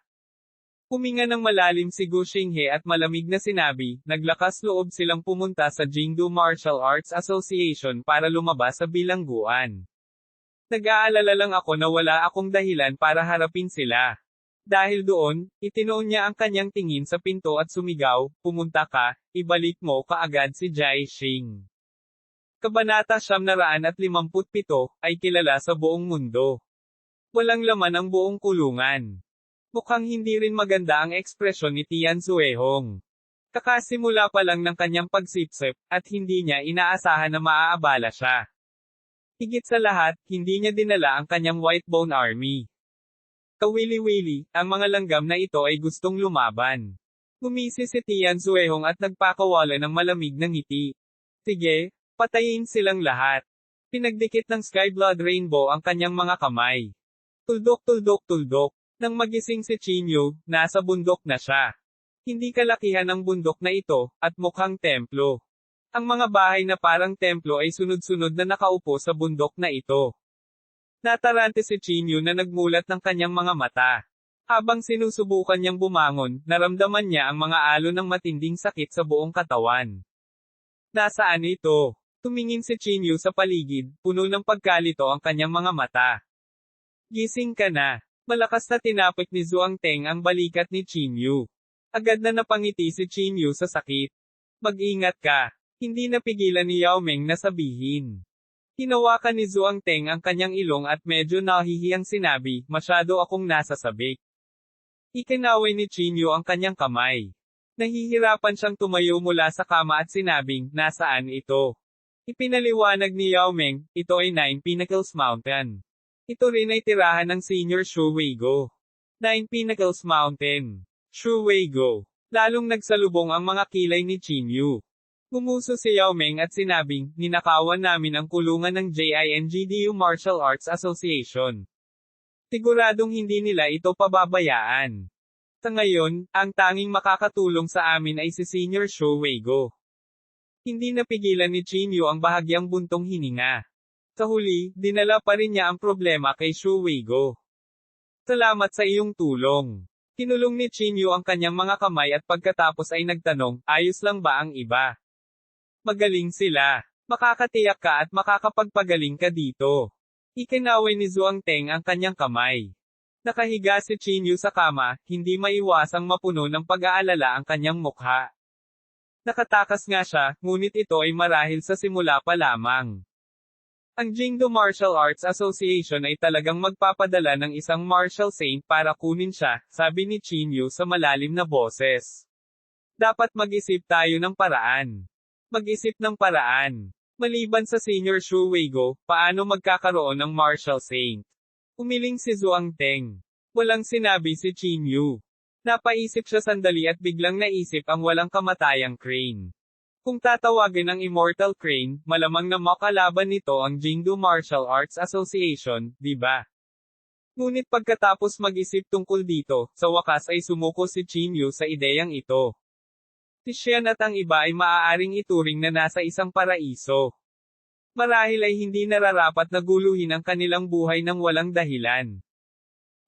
Huminga ng malalim si Gu Xinghe at malamig na sinabi, naglakas loob silang pumunta sa Jingdu Martial Arts Association para lumabas sa bilangguan. Nag-aalala lang ako na wala akong dahilan para harapin sila. Dahil doon, itinuon niya ang kanyang tingin sa pinto at sumigaw, pumunta ka, ibalik mo kaagad si Jaixing. Kabanata 957, ay kilala sa buong mundo. Walang laman ang buong kulungan. Mukhang hindi rin maganda ang ekspresyon ni Tian Xuehong. Kakasimula pa lang ng kanyang pagsipsip, at hindi niya inaasahan na maaabala siya. Higit sa lahat, hindi niya dinala ang kanyang White Bone Army. Kawili-wili, ang mga langgam na ito ay gustong lumaban. Gumisi si Tian Xuehong at nagpakawala ng malamig na ngiti. Sige, patayin silang lahat. Pinagdikit ng Sky Blood Rainbow ang kanyang mga kamay. Tuldok-tuldok-tuldok. Nang magising si Chinyu, nasa bundok na siya. Hindi kalakihan ang bundok na ito, at mukhang templo. Ang mga bahay na parang templo ay sunod-sunod na nakaupo sa bundok na ito. Natarante si Chinyu na nagmulat ng kanyang mga mata. Habang sinusubukan niyang bumangon, naramdaman niya ang mga alon ng matinding sakit sa buong katawan. Nasaan ito? Tumingin si Chinyu sa paligid, puno ng pagkalito ang kanyang mga mata. Gising ka na. Malakas na tinapik ni Zhuang Teng ang balikat ni Chinyu. Agad na napangiti si Chinyu sa sakit. Mag-ingat ka. Hindi napigilan ni Yao Meng na sabihin. Hinawakan ni Zhuang Teng ang kanyang ilong at medyo nahihiyang sinabi, masyado akong nasasabik. Ikinaway ni Chinyu ang kanyang kamay. Nahihirapan siyang tumayo mula sa kama at sinabing, nasaan ito? Ipinaliwanag ni Yao Meng, ito ay Nine Pinnacles Mountain. Ito rin ay tirahan ng Senior Shu Weigo. Nine Pinnacles Mountain. Shu Weigo. Lalong nagsalubong ang mga kilay ni Chinyu. Gumuso si Yao Meng at sinabing, ninakawan namin ang kulungan ng JINGDU Martial Arts Association. Siguradong hindi nila ito pababayaan. Sa ngayon, ang tanging makakatulong sa amin ay si Senior Shu Weigo. Hindi napigilan ni Chinyu ang bahagyang buntong hininga. Sa huli, dinala pa rin niya ang problema kay Shu Weigo. Salamat sa iyong tulong. Tinulong ni Chinyu ang kanyang mga kamay at pagkatapos ay nagtanong, ayos lang ba ang iba? Magaling sila. Makakatiyak ka at makakapagpagaling ka dito. Ikinaway ni Zhuang Teng ang kanyang kamay. Nakahiga si Chinyu sa kama, hindi maiwasang mapuno ng pag-aalala ang kanyang mukha. Nakatakas nga siya, ngunit ito ay marahil sa simula pa lamang. Ang Jingdo Martial Arts Association ay talagang magpapadala ng isang martial saint para kunin siya, sabi ni Chinyu sa malalim na boses. Dapat mag-isip tayo ng paraan. Mag-isip ng paraan. Maliban sa Senior Shu Weigo, paano magkakaroon ng martial saint? Umiling si Zhuang Teng. Walang sinabi si Chinyu. Napaisip siya sandali at biglang naisip ang walang kamatayang crane. Kung tatawagin ang Immortal Crane, malamang na makalaban nito ang Jingdo Martial Arts Association, di ba? Ngunit pagkatapos mag-isip tungkol dito, sa wakas ay sumuko si Chinyu sa ideyang ito. Si Xian at ang iba ay maaaring ituring na nasa isang paraiso. Marahil ay hindi nararapat na guluhin ang kanilang buhay ng walang dahilan.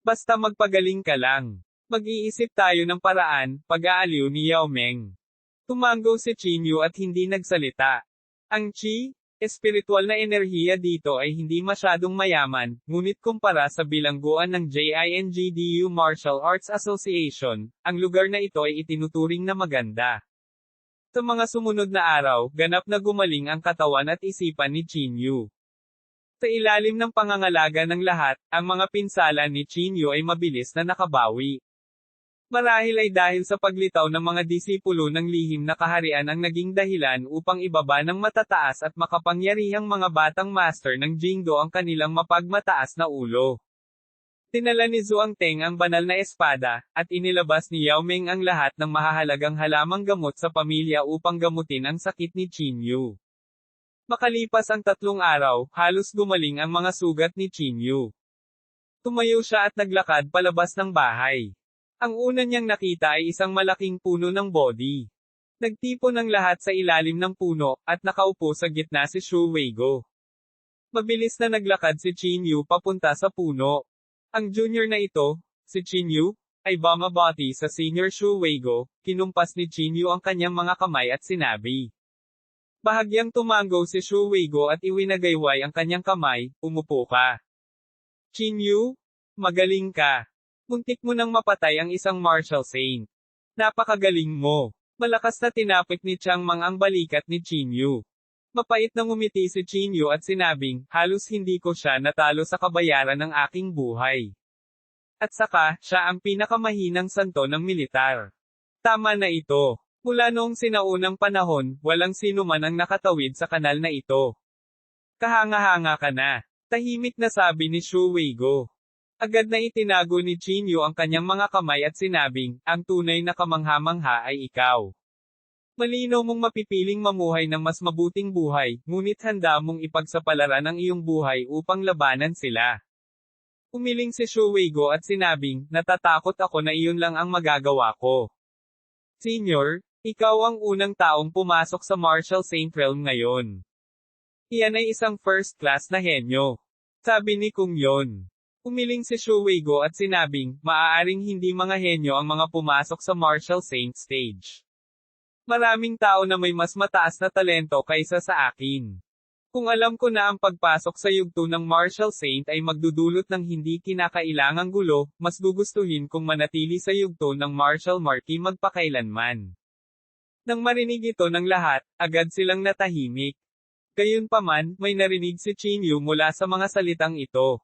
Basta magpagaling ka lang. Mag-iisip tayo ng paraan, pag-aaliw ni Yao Meng. Tumango si Chinyu at hindi nagsalita. Ang chi, espiritual na enerhiya dito ay hindi masyadong mayaman, ngunit kumpara sa bilangguan ng JINGDU Martial Arts Association, ang lugar na ito ay itinuturing na maganda. Sa mga sumunod na araw, ganap na gumaling ang katawan at isipan ni Chinyu. Sa ilalim ng pangangalaga ng lahat, ang mga pinsala ni Chinyu ay mabilis na nakabawi. Marahil ay dahil sa paglitaw ng mga disipulo ng lihim na kaharian ang naging dahilan upang ibaba ng matataas at makapangyarihang mga batang master ng Jingdo ang kanilang mapagmataas na ulo. Tinala ni Zhuang Teng ang banal na espada, at inilabas ni Yao Meng ang lahat ng mahahalagang halamang gamot sa pamilya upang gamutin ang sakit ni Chinyu. Makalipas ang 3 araw, halos gumaling ang mga sugat ni Chinyu. Tumayo siya at naglakad palabas ng bahay. Ang una niyang nakita ay isang malaking puno ng body. Nagtipon ang lahat sa ilalim ng puno, at nakaupo sa gitna si Shu Weigo. Mabilis na naglakad si Chinyu papunta sa puno. Ang junior na ito, si Chinyu, ay bumabati sa Senior Shu Weigo, kinumpas ni Chinyu ang kanyang mga kamay at sinabi. Bahagyang tumango si Shu Weigo at iwinagayway ang kanyang kamay, umupo ka. Chinyu, magaling ka. Muntik mo nang mapatay ang isang martial saint. Napakagaling mo. Malakas na tinapik ni Chang Mang ang balikat ni Chinyu. Mapait na ngumiti si Chinyu at sinabing, halos hindi ko siya natalo sa kabayaran ng aking buhay. At saka, siya ang pinakamahinang santo ng militar. Tama na ito. Mula noong sinaunang panahon, walang sino man ang nakatawid sa kanal na ito. Kahanga-hanga ka na. Tahimik na sabi ni Shu Weigo. Agad na itinago ni Chinyu ang kanyang mga kamay at sinabing, ang tunay na kamangha-mangha ay ikaw. Malinaw mong mapipiling mamuhay ng mas mabuting buhay, ngunit handa mong ipagsapalaran ang iyong buhay upang labanan sila. Umiling si Shuweigo at sinabing, natatakot ako na iyon lang ang magagawa ko. Senior, ikaw ang unang taong pumasok sa Martial Saint Realm ngayon. Iyan ay isang first class na henyo. Sabi ni Kung Yon. Umiling si Shuweigo at sinabing, maaaring hindi mga henyo ang mga pumasok sa Martial Saint stage. Maraming tao na may mas mataas na talento kaysa sa akin. Kung alam ko na ang pagpasok sa yugto ng Martial Saint ay magdudulot ng hindi kinakailangang gulo, mas gugustuhin kong manatili sa yugto ng Martial Marquee magpakailanman. Nang marinig ito ng lahat, agad silang natahimik. Gayunpaman, may narinig si Chinyu mula sa mga salitang ito.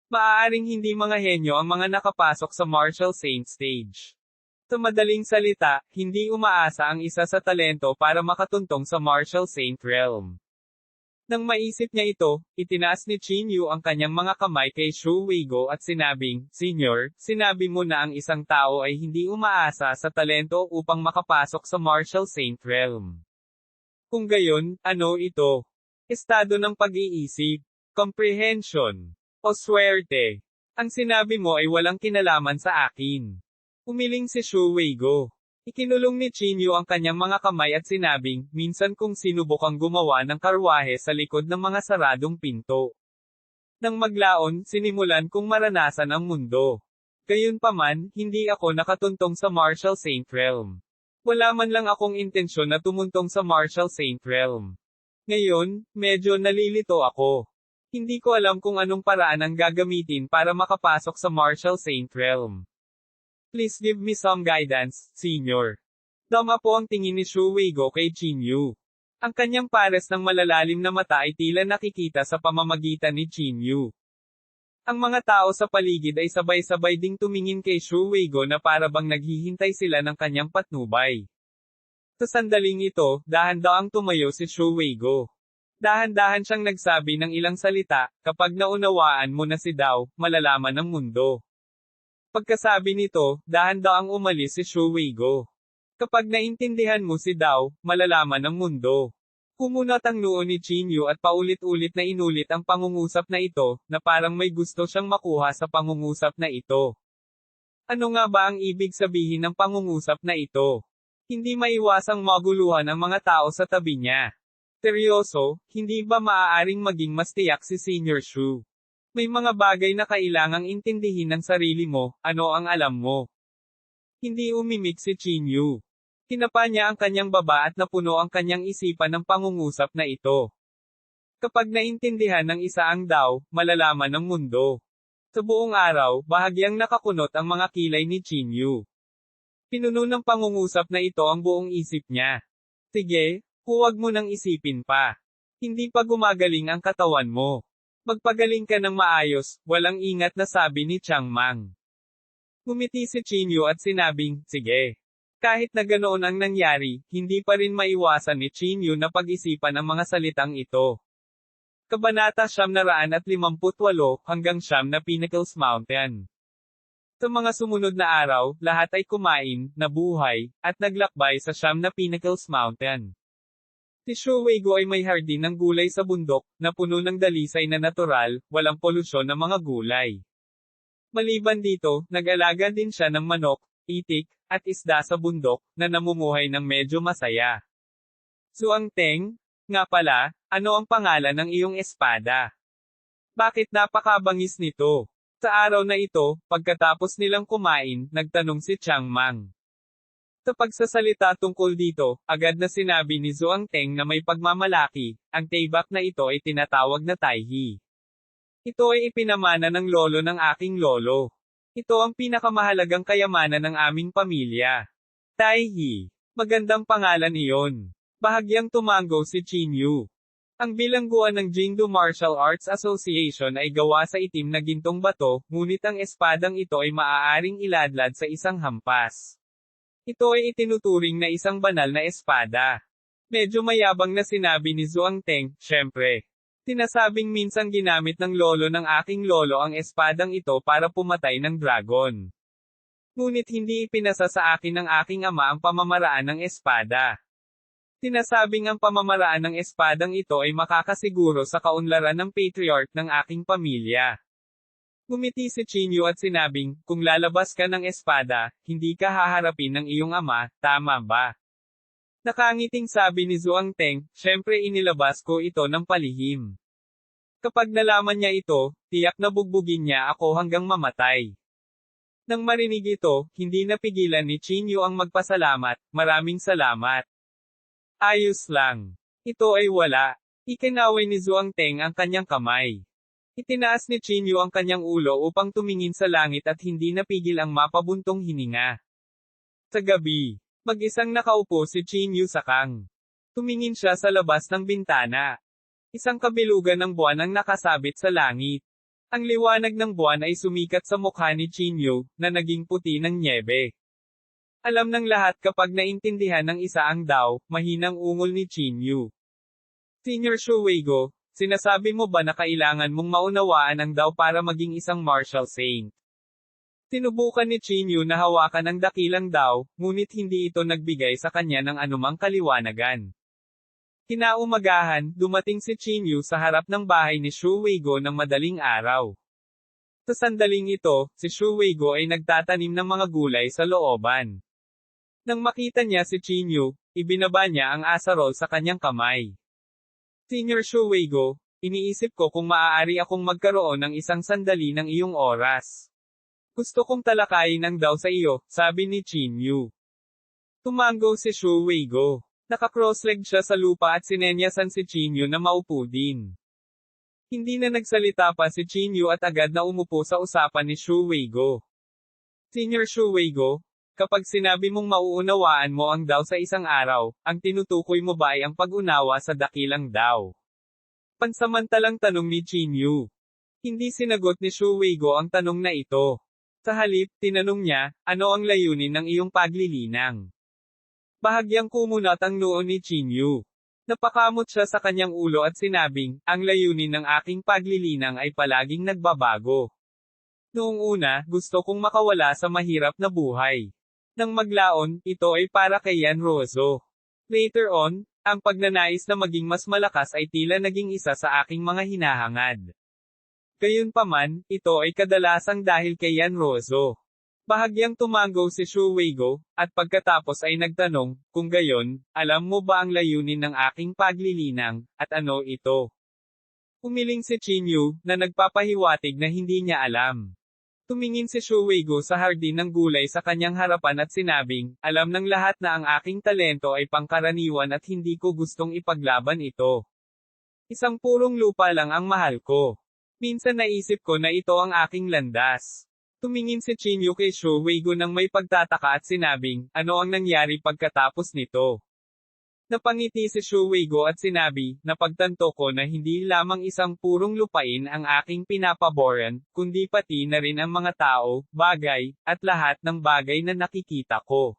Maaaring hindi mga henyo ang mga nakapasok sa Martial Saint stage. Sa madaling salita, hindi umaasa ang isa sa talento para makatuntong sa Martial Saint Realm. Nang maisip niya ito, itinaas ni Chinyu ang kanyang mga kamay kay Shuweigo at sinabing, Senior, sinabi mo na ang isang tao ay hindi umaasa sa talento upang makapasok sa Martial Saint Realm. Kung gayon, ano ito? Estado ng pag-iisip, comprehension, o swerte. Ang sinabi mo ay walang kinalaman sa akin. Umiling si Shuweigo. Ikinulong ni Chinyu ang kanyang mga kamay at sinabing, minsan kong sinubukang gumawa ng karwahe sa likod ng mga saradong pinto. Nang maglaon, sinimulan kong maranasan ang mundo. Gayunpaman, hindi ako nakatuntong sa Martial Saint Realm. Wala man lang akong intensyon na tumuntong sa Martial Saint Realm. Ngayon, medyo nalilito ako. Hindi ko alam kung anong paraan ang gagamitin para makapasok sa Martial Saint Realm. Please give me some guidance, Senior. Dama po ang tingin ni Shuweigo kay Chinyu. Ang kanyang pares ng malalalim na mata ay tila nakikita sa pamamagitan ni Chinyu. Ang mga tao sa paligid ay sabay-sabay ding tumingin kay Shuweigo na para bang naghihintay sila ng kanyang patnubay. Sa sandaling ito, dahan-dahang tumayo si Shuweigo. Dahan-dahan siyang nagsabi ng ilang salita, kapag naunawaan mo na si Dao, malalaman ng mundo. Pagkasabi nito, dahan-dahang umalis si Shuweigo. Kapag naintindihan mo si Dao, malalaman ng mundo. Kumunat ang noo ni Chinyu at paulit-ulit na inulit ang pangungusap na ito, na parang may gusto siyang makuha sa pangungusap na ito. Ano nga ba ang ibig sabihin ng pangungusap na ito? Hindi maiwasang maguluhan ang mga tao sa tabi niya. Seryoso, hindi ba maaaring maging mas tiyak si Senior Shu? May mga bagay na kailangang intindihin ng sarili mo, ano ang alam mo? Hindi umimik si Chinyu. Tinapa niya ang kanyang baba at napuno ang kanyang isipan ng pangungusap na ito. Kapag naintindihan ng isa ang Dao, malalaman ng mundo. Sa buong araw, bahagyang nakakunot ang mga kilay ni Chinyu. Pinuno ng pangungusap na ito ang buong isip niya. Sige, huwag mo nang isipin pa. Hindi pa gumagaling ang katawan mo. Magpagaling ka ng maayos, walang ingat na sabi ni Changmang. Ngumiti si Chinyu at sinabing, sige. Kahit na ganoon ang nangyari, hindi pa rin maiwasan ni Chinyu na pag-isipan ang mga salitang ito. Kabanata 958 hanggang 9 na Pinnacles Mountain. Sa mga sumunod na araw, lahat ay kumain, nabuhay, at naglakbay sa 9 na Pinnacles Mountain. Si Shuweigo ay may hardin ng gulay sa bundok, na puno ng dalisay na natural, walang polusyon ng mga gulay. Maliban dito, nag-alaga din siya ng manok, itik, at isda sa bundok, na namumuhay ng medyo masaya. Suang Teng, nga pala, ano ang pangalan ng iyong espada? Bakit napakabangis nito? Sa araw na ito, pagkatapos nilang kumain, nagtanong si Changmang. Sa pagsasalita tungkol dito, agad na sinabi ni Zhuang Teng na may pagmamalaki, ang taybak na ito ay tinatawag na Taihi. Ito ay ipinamana ng lolo ng aking lolo. Ito ang pinakamahalagang kayamanan ng aming pamilya. Taihi. Magandang pangalan iyon. Bahagyang tumango si Chinyu. Ang bilangguan ng Jingdu Martial Arts Association ay gawa sa itim na gintong bato, ngunit ang espadang ito ay maaaring iladlad sa isang hampas. Ito ay itinuturing na isang banal na espada. Medyo mayabang na sinabi ni Zhuang Teng, syempre. Sinasabing minsang ginamit ng lolo ng aking lolo ang espadang ito para pumatay ng dragon. Ngunit hindi ipinasa sa akin ng aking ama ang pamamaraan ng espada. Sinasabing ang pamamaraan ng espadang ito ay makakasiguro sa kaunlaran ng patriarch ng aking pamilya. Ngumiti si Chinyu at sinabing, kung lalabas ka ng espada, hindi ka haharapin ng iyong ama, tama ba? Nakangiting sabi ni Zhuang Teng, syempre inilabas ko ito ng palihim. Kapag nalaman niya ito, tiyak na bugbugin niya ako hanggang mamatay. Nang marinig ito, hindi napigilan ni Chinyu ang magpasalamat, maraming salamat. Ayos lang. Ito ay wala. Ikinaway ni Zhuang Teng ang kanyang kamay. Itinaas ni Chinyu ang kanyang ulo upang tumingin sa langit at hindi napigil ang mapabuntong hininga. Sa gabi, mag-isang nakaupo si Chinyu sa kang. Tumingin siya sa labas ng bintana. Isang kabilugan ng buwan ang nakasabit sa langit. Ang liwanag ng buwan ay sumikat sa mukha ni Chinyu, na naging puti ng nyebe. Alam ng lahat kapag naintindihan ng isa ang daw, mahinang ungol ni Chinyu. Senior Shuweigo, sinasabi mo ba na kailangan mong maunawaan ang daw para maging isang martial saint? Sinubukan ni Chinyu na hawakan ang dakilang daw, ngunit hindi ito nagbigay sa kanya ng anumang kaliwanagan. Kinaumagahan, dumating si Chinyu sa harap ng bahay ni Shu Weigo ng madaling araw. Sa sandaling ito, si Shu Weigo ay nagtatanim ng mga gulay sa looban. Nang makita niya si Chinyu, ibinaba niya ang asarol sa kanyang kamay. Senior Shu Weigo, iniisip ko kung maaari akong magkaroon ng isang sandali ng iyong oras. Gusto kong talakayin ang daw sa iyo, sabi ni Chinyu. Tumango si Shu Weigo. Naka-crossleg siya sa lupa at sinenyasan si Chinyu na maupo din. Hindi na nagsalita pa si Chinyu at agad na umupo sa usapan ni Shu Weigo. Senior Shu Weigo, kapag sinabi mong mauunawaan mo ang daw sa isang araw, ang tinutukoy mo ba ay ang pag-unawa sa dakilang daw? Pansamantalang tanong ni Chinyu. Hindi sinagot ni Shu Weigo ang tanong na ito. Sa halip, tinanong niya, ano ang layunin ng iyong paglilinang? Bahagyang kumunat ang noo ni Chinyu. Napakamot siya sa kanyang ulo at sinabing, ang layunin ng aking paglilinang ay palaging nagbabago. Noong una, gusto kong makawala sa mahirap na buhay. Nang maglaon, ito ay para kay Yan Rozo. Later on, ang pagnanais na maging mas malakas ay tila naging isa sa aking mga hinahangad. Gayunpaman, ito ay kadalasang dahil kay Yan Rozo. Bahagyang tumango si Shu Weigo, at pagkatapos ay nagtanong, kung gayon, alam mo ba ang layunin ng aking paglilinang, at ano ito? Umiling si Chinyu, na nagpapahiwatig na hindi niya alam. Tumingin si Shu Weigo sa hardin ng gulay sa kanyang harapan at sinabing, alam ng lahat na ang aking talento ay pangkaraniwan at hindi ko gustong ipaglaban ito. Isang purong lupa lang ang mahal ko. Minsan naisip ko na ito ang aking landas. Tumingin si Chinyu kay Shu Weigo nang may pagtataka at sinabing, ano ang nangyari pagkatapos nito? Napangiti si Shu Weigo at sinabi, napagtanto ko na hindi lamang isang purong lupain ang aking pinapaboran, kundi pati na rin ang mga tao, bagay, at lahat ng bagay na nakikita ko.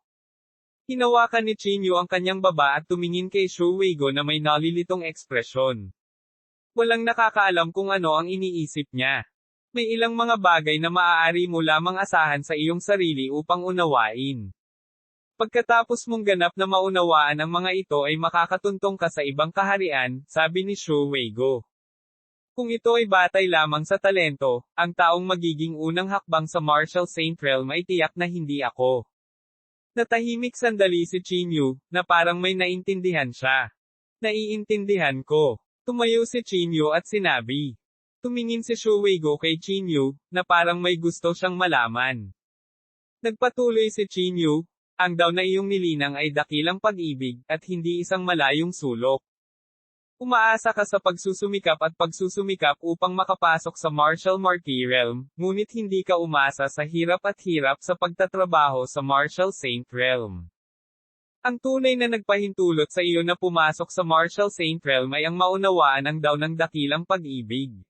Hinawakan ni Chinyu ang kanyang baba at tumingin kay Shu Weigo na may nalilitong ekspresyon. Walang nakakaalam kung ano ang iniisip niya. May ilang mga bagay na maaari mo lamang asahan sa iyong sarili upang unawain. Pagkatapos mong ganap na maunawaan ang mga ito ay makakatuntong ka sa ibang kaharian, sabi ni Shu Weigo. Kung ito ay batay lamang sa talento, ang taong magiging unang hakbang sa Martial Saint Realm ay tiyak na hindi ako. Natahimik sandali si Chinyu, na parang may naintindihan siya. Naiintindihan ko. Tumayo si Chinyu at sinabi. Tumingin si Shu Weigo kay Chinyu, na parang may gusto siyang malaman. Nagpatuloy si Chinyu, ang daw na iyong nilinang ay dakilang pag-ibig, at hindi isang malayong sulok. Umaasa ka sa pagsusumikap at pagsusumikap upang makapasok sa Martial Marquee Realm, ngunit hindi ka umasa sa hirap at hirap sa pagtatrabaho sa Martial Saint Realm. Ang tunay na nagpahintulot sa iyo na pumasok sa Martial Saint Realm ay ang maunawaan ang daw ng dakilang pag-ibig.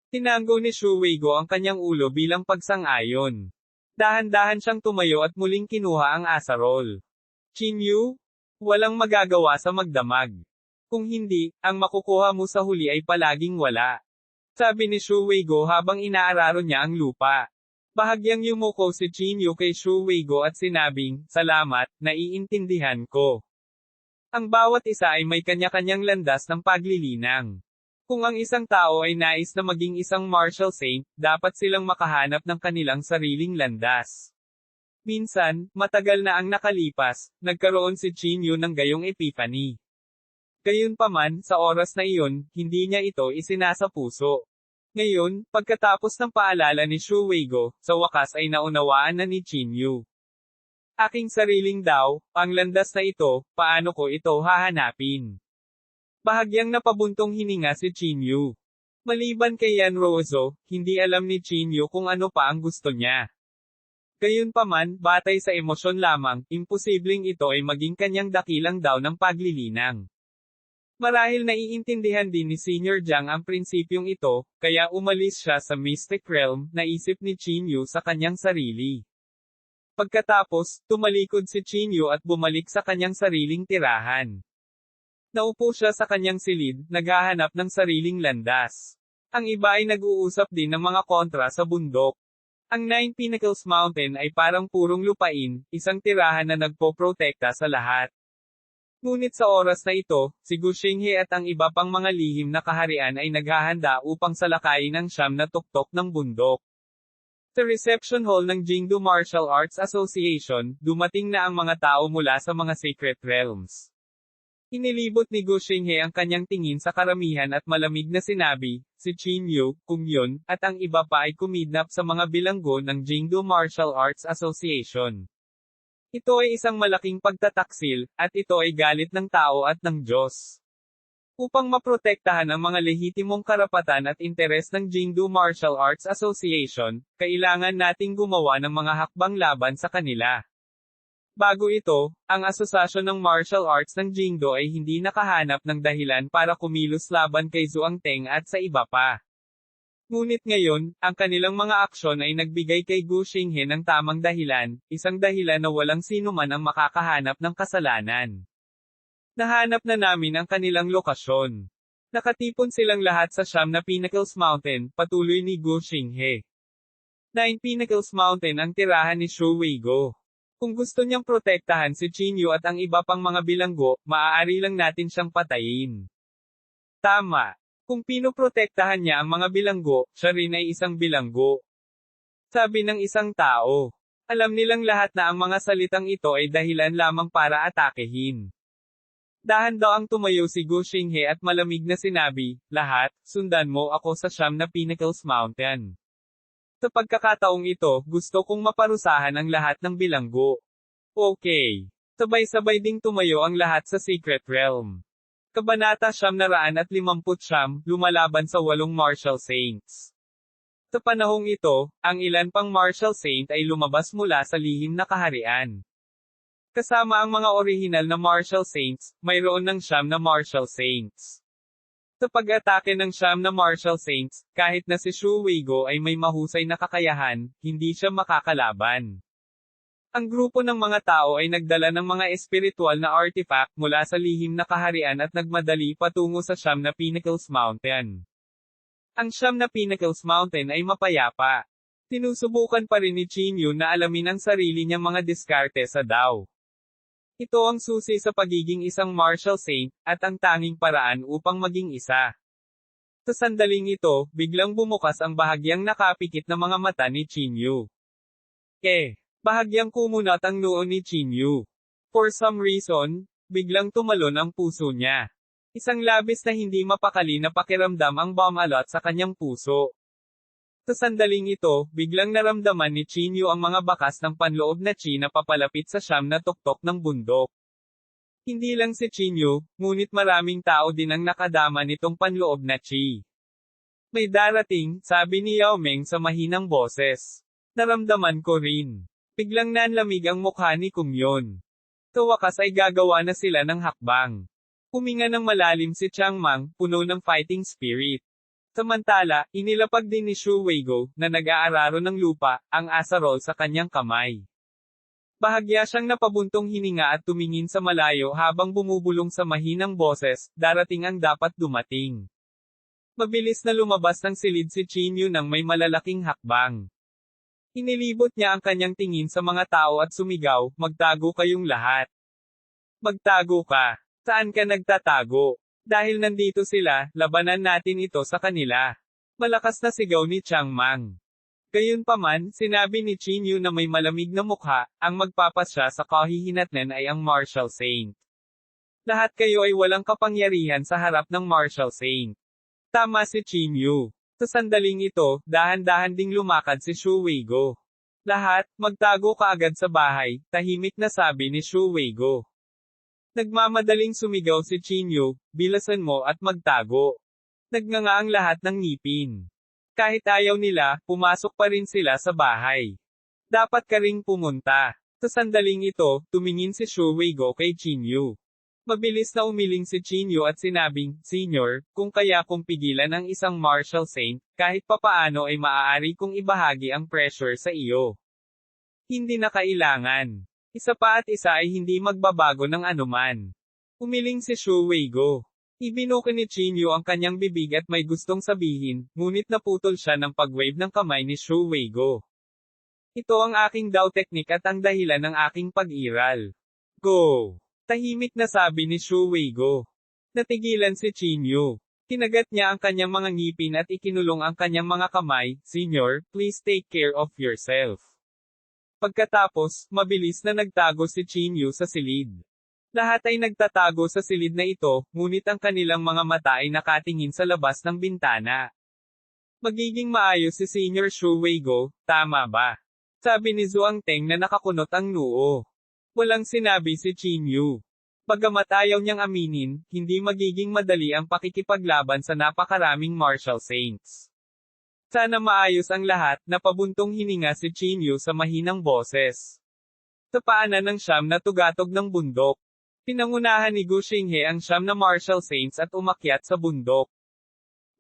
Tinanggo ni Shu Weigo ang kanyang ulo bilang pagsang-ayon. Dahan-dahan siyang tumayo at muling kinuha ang asarol. Chinyu? Walang magagawa sa magdamag. Kung hindi, ang makukuha mo sa huli ay palaging wala. Sabi ni Shu Weigo habang inaararo niya ang lupa. Bahagyang yumuko si Chinyu kay Shu Weigo at sinabing, salamat, naiintindihan ko. Ang bawat isa ay may kanya-kanyang landas ng paglilinang. Kung ang isang tao ay nais na maging isang martial saint, dapat silang makahanap ng kanilang sariling landas. Minsan, matagal na ang nakalipas, nagkaroon si Qin Yu ng gayong epiphany. Gayunpaman, sa oras na iyon, hindi niya ito isinasapuso. Ngayon, pagkatapos ng paalala ni Xu Weigo, sa wakas ay naunawaan na ni Qin Yu. Aking sariling daw, ang landas na ito, paano ko ito hahanapin? Bahagyang napabuntong hininga si Qin Yu. Maliban kay Yan Ruozo, hindi alam ni Qin Yu kung ano pa ang gusto niya. Gayunpaman, batay sa emosyon lamang, imposibleng ito ay maging kanyang dakilang daw ng paglilinang. Marahil naiintindihan din ni Senior Jiang ang prinsipyong ito, kaya umalis siya sa Mystic Realm, naisip ni Qin Yu sa kanyang sarili. Pagkatapos, tumalikod si Qin Yu at bumalik sa kanyang sariling tirahan. Naupo siya sa kanyang silid, naghahanap ng sariling landas. Ang iba ay nag-uusap din ng mga kontra sa bundok. Ang Nine Pinnacles Mountain ay parang purong lupain, isang tirahan na nagpoprotekta sa lahat. Ngunit sa oras na ito, si Gu Xinghe at ang iba pang mga lihim na kaharian ay naghahanda upang salakayin ang siyam na tuktok ng bundok. Sa reception hall ng Jingdu Martial Arts Association, dumating na ang mga tao mula sa mga Sacred Realms. Inilibot ni Gu Xinghe ang kanyang tingin sa karamihan at malamig na sinabi, si Qin Yu, Kung Yun, at ang iba pa ay kumidnap sa mga bilanggo ng Jingdu Martial Arts Association. Ito ay isang malaking pagtataksil, at ito ay galit ng tao at ng Diyos. Upang maprotektahan ang mga lehitimong karapatan at interes ng Jingdu Martial Arts Association, kailangan nating gumawa ng mga hakbang laban sa kanila. Bago ito, ang Asosasyon ng Martial Arts ng Jingdo ay hindi nakahanap ng dahilan para kumilos laban kay Zhuang Teng at sa iba pa. Ngunit ngayon, ang kanilang mga aksyon ay nagbigay kay Gu Xinghe ng tamang dahilan, isang dahilan na walang sino man ang makakahanap ng kasalanan. Nahanap na namin ang kanilang lokasyon. Nakatipon silang lahat sa siyam na Pinnacles Mountain, patuloy ni Gu Xinghe. Nine Pinnacles Mountain ang tirahan ni Xu Weigo. Kung gusto niyang protektahan si Qin Yu at ang iba pang mga bilanggo, maaari lang natin siyang patayin. Tama. Kung pinoprotektahan niya ang mga bilanggo, siya rin ay isang bilanggo. Sabi ng isang tao. Alam nilang lahat na ang mga salitang ito ay dahilan lamang para atakehin. Dahan daw ang tumayo si Gu Xinghe at malamig na sinabi, lahat, sundan mo ako sa siyam na Pinnacles Mountain. Sa pagkakataong ito, gusto kong maparusahan ang lahat ng bilanggo. Okay. Sabay-sabay ding tumayo ang lahat sa Secret Realm. Kabanata 959, lumalaban sa 8 Martial Saints. Sa panahong ito, ang ilan pang Martial Saint ay lumabas mula sa lihim na kaharian. Kasama ang mga orihinal na Martial Saints, mayroon ng 9 na Martial Saints. Sa pag-atake ng siyam na Martial Saints, kahit na si Xu Weigo ay may mahusay na kakayahan, hindi siya makakalaban. Ang grupo ng mga tao ay nagdala ng mga espiritual na artifact mula sa lihim na kaharian at nagmadali patungo sa siyam na Pinnacles Mountain. Ang siyam na Pinnacles Mountain ay mapayapa. Sinusubukan pa rin ni Qin Yu na alamin ang sarili niyang mga diskarte sa Dao. Ito ang susi sa pagiging isang Martial Saint, at ang tanging paraan upang maging isa. Sa sandaling ito, biglang bumukas ang bahagyang nakapikit na mga mata ni Qin Yu. Bahagyang kumunat ang noo ni Qin Yu. For some reason, biglang tumalon ang puso niya. Isang labis na hindi mapakali na pakiramdam ang bumalot sa kanyang puso. Sa sandaling ito, biglang naramdaman ni Qin Yu ang mga bakas ng panloob na chi na papalapit sa siyam na tuktok ng bundok. Hindi lang si Qin Yu, ngunit maraming tao din ang nakadama nitong panloob na chi. May darating, sabi ni Yao Meng sa mahinang boses. Naramdaman ko rin. Biglang nanlamig ang mukha ni Kung Yun. Sa wakas ay gagawa na sila ng hakbang. Huminga ng malalim si Chiang Mang, puno ng fighting spirit. Samantala, inilapag din ni Xu Weigo, na nag-aararo ng lupa, ang asarol sa kanyang kamay. Bahagya siyang napabuntong hininga at tumingin sa malayo habang bumubulong sa mahinang boses, darating ang dapat dumating. Mabilis na lumabas ng silid si Qin Yu nang may malalaking hakbang. Inilibot niya ang kanyang tingin sa mga tao at sumigaw, magtago kayong lahat. Magtago ka. Saan ka nagtatago? Dahil nandito sila, labanan natin ito sa kanila. Malakas na sigaw ni Chang Mang. Gayunpaman, sinabi ni Qin Yu na may malamig na mukha, ang magpapasya sa kahihinatnan ay ang Martial Saint. Lahat kayo ay walang kapangyarihan sa harap ng Martial Saint. Tama si Qin Yu. Sa sandaling ito, dahan-dahan ding lumakad si Shu Weigo. Lahat, magtago ka agad sa bahay, tahimik na sabi ni Shu Weigo. Nagmamadaling sumigaw si Qin Yu, bilasan mo at magtago. Nagnganga ang lahat ng ngipin. Kahit ayaw nila, pumasok pa rin sila sa bahay. Dapat ka ring pumunta. Sa sandaling ito, tumingin si Shu Weigo kay Qin Yu. Mabilis na umiling si Qin Yu at sinabing, Senior, kung kaya kong pigilan ang isang Martial Saint, kahit papaano ay maaari kong ibahagi ang pressure sa iyo. Hindi na kailangan. Isa pa at isa ay hindi magbabago ng anuman. Umiling si Shu Weigo. Ibinuka ni Qin Yu ang kanyang bibig at may gustong sabihin, ngunit naputol siya ng pag-wave ng kamay ni Shu Weigo. Ito ang aking daw teknik at ang dahilan ng aking pag-iral. Go! Tahimik na sabi ni Shu Weigo. Natigilan si Qin Yu. Kinagat niya ang kanyang mga ngipin at ikinulong ang kanyang mga kamay, Senior, please take care of yourself. Pagkatapos, mabilis na nagtago si Qin Yu sa silid. Lahat ay nagtatago sa silid na ito, ngunit ang kanilang mga mata ay nakatingin sa labas ng bintana. Magiging maayos si Senior Shu Weigo, tama ba? Sabi ni Zhuang Teng na nakakunot ang noo. Walang sinabi si Qin Yu. Bagamat ayaw niyang aminin, hindi magiging madali ang pakikipaglaban sa napakaraming Martial Saints. Sana maayos ang lahat, napabuntong hininga si Qin Yu sa mahinang boses. Sa paanan ng siyam na tugatog ng bundok. Pinangunahan ni Gu Xinghe ang siyam na Martial Saints at umakyat sa bundok.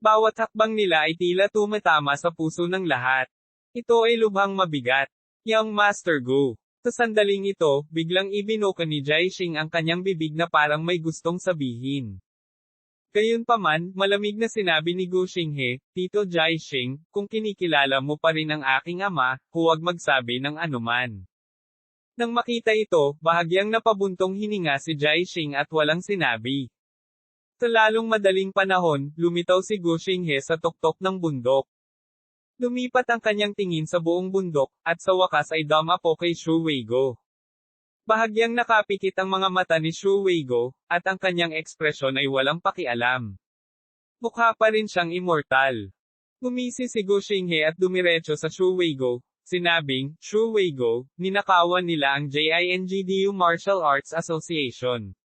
Bawat hakbang nila ay tila tumatama sa puso ng lahat. Ito ay lubhang mabigat. Young Master Gu. Sa sandaling ito, biglang ibinuka ni Jai Xing ang kanyang bibig na parang may gustong sabihin. Gayunpaman, malamig na sinabi ni Gu Xinghe, Tito Jai Xing, kung kinikilala mo pa rin ang aking ama, huwag magsabi ng anuman. Nang makita ito, bahagyang napabuntong hininga si Jai Xing at walang sinabi. Sa lalong madaling panahon, lumitaw si Gu Xinghe sa tuktok ng bundok. Lumipat ang kanyang tingin sa buong bundok, at sa wakas ay dumapo kay Shu Weigo. Bahagyang nakapikit ang mga mata ni Shu Weigo, at ang kanyang ekspresyon ay walang pakialam. Mukha pa rin siyang immortal. Gumisi si Gu Xinghe at dumiretso sa Shu Weigo. Sinabing, Shu Weigo, ninakawan nila ang JINGDU Martial Arts Association.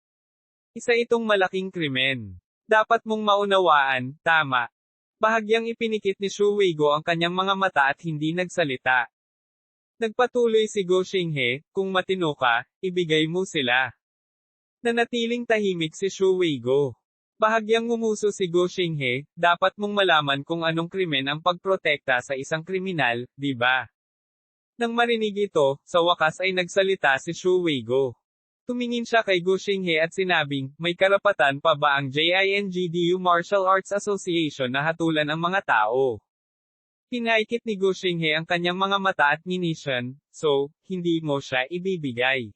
Isa itong malaking krimen. Dapat mong maunawaan, tama. Bahagyang ipinikit ni Shu Weigo ang kanyang mga mata at hindi nagsalita. Nagpatuloy si Gu Xinghe, kung matino ka, ibigay mo sila. Nanatiling tahimik si Shu Weigo. Bahagyang ngumuso si Gu Xinghe, dapat mong malaman kung anong krimen ang pagprotekta sa isang kriminal, di ba? Nang marinig ito, sa wakas ay nagsalita si Shu Weigo. Tumingin siya kay Gu Xinghe at sinabing, may karapatan pa ba ang JINGDU Martial Arts Association na hatulan ang mga tao? Hinaikit ni Gu Xinghe ang kanyang mga mata at nginisyan, so, hindi mo siya ibibigay.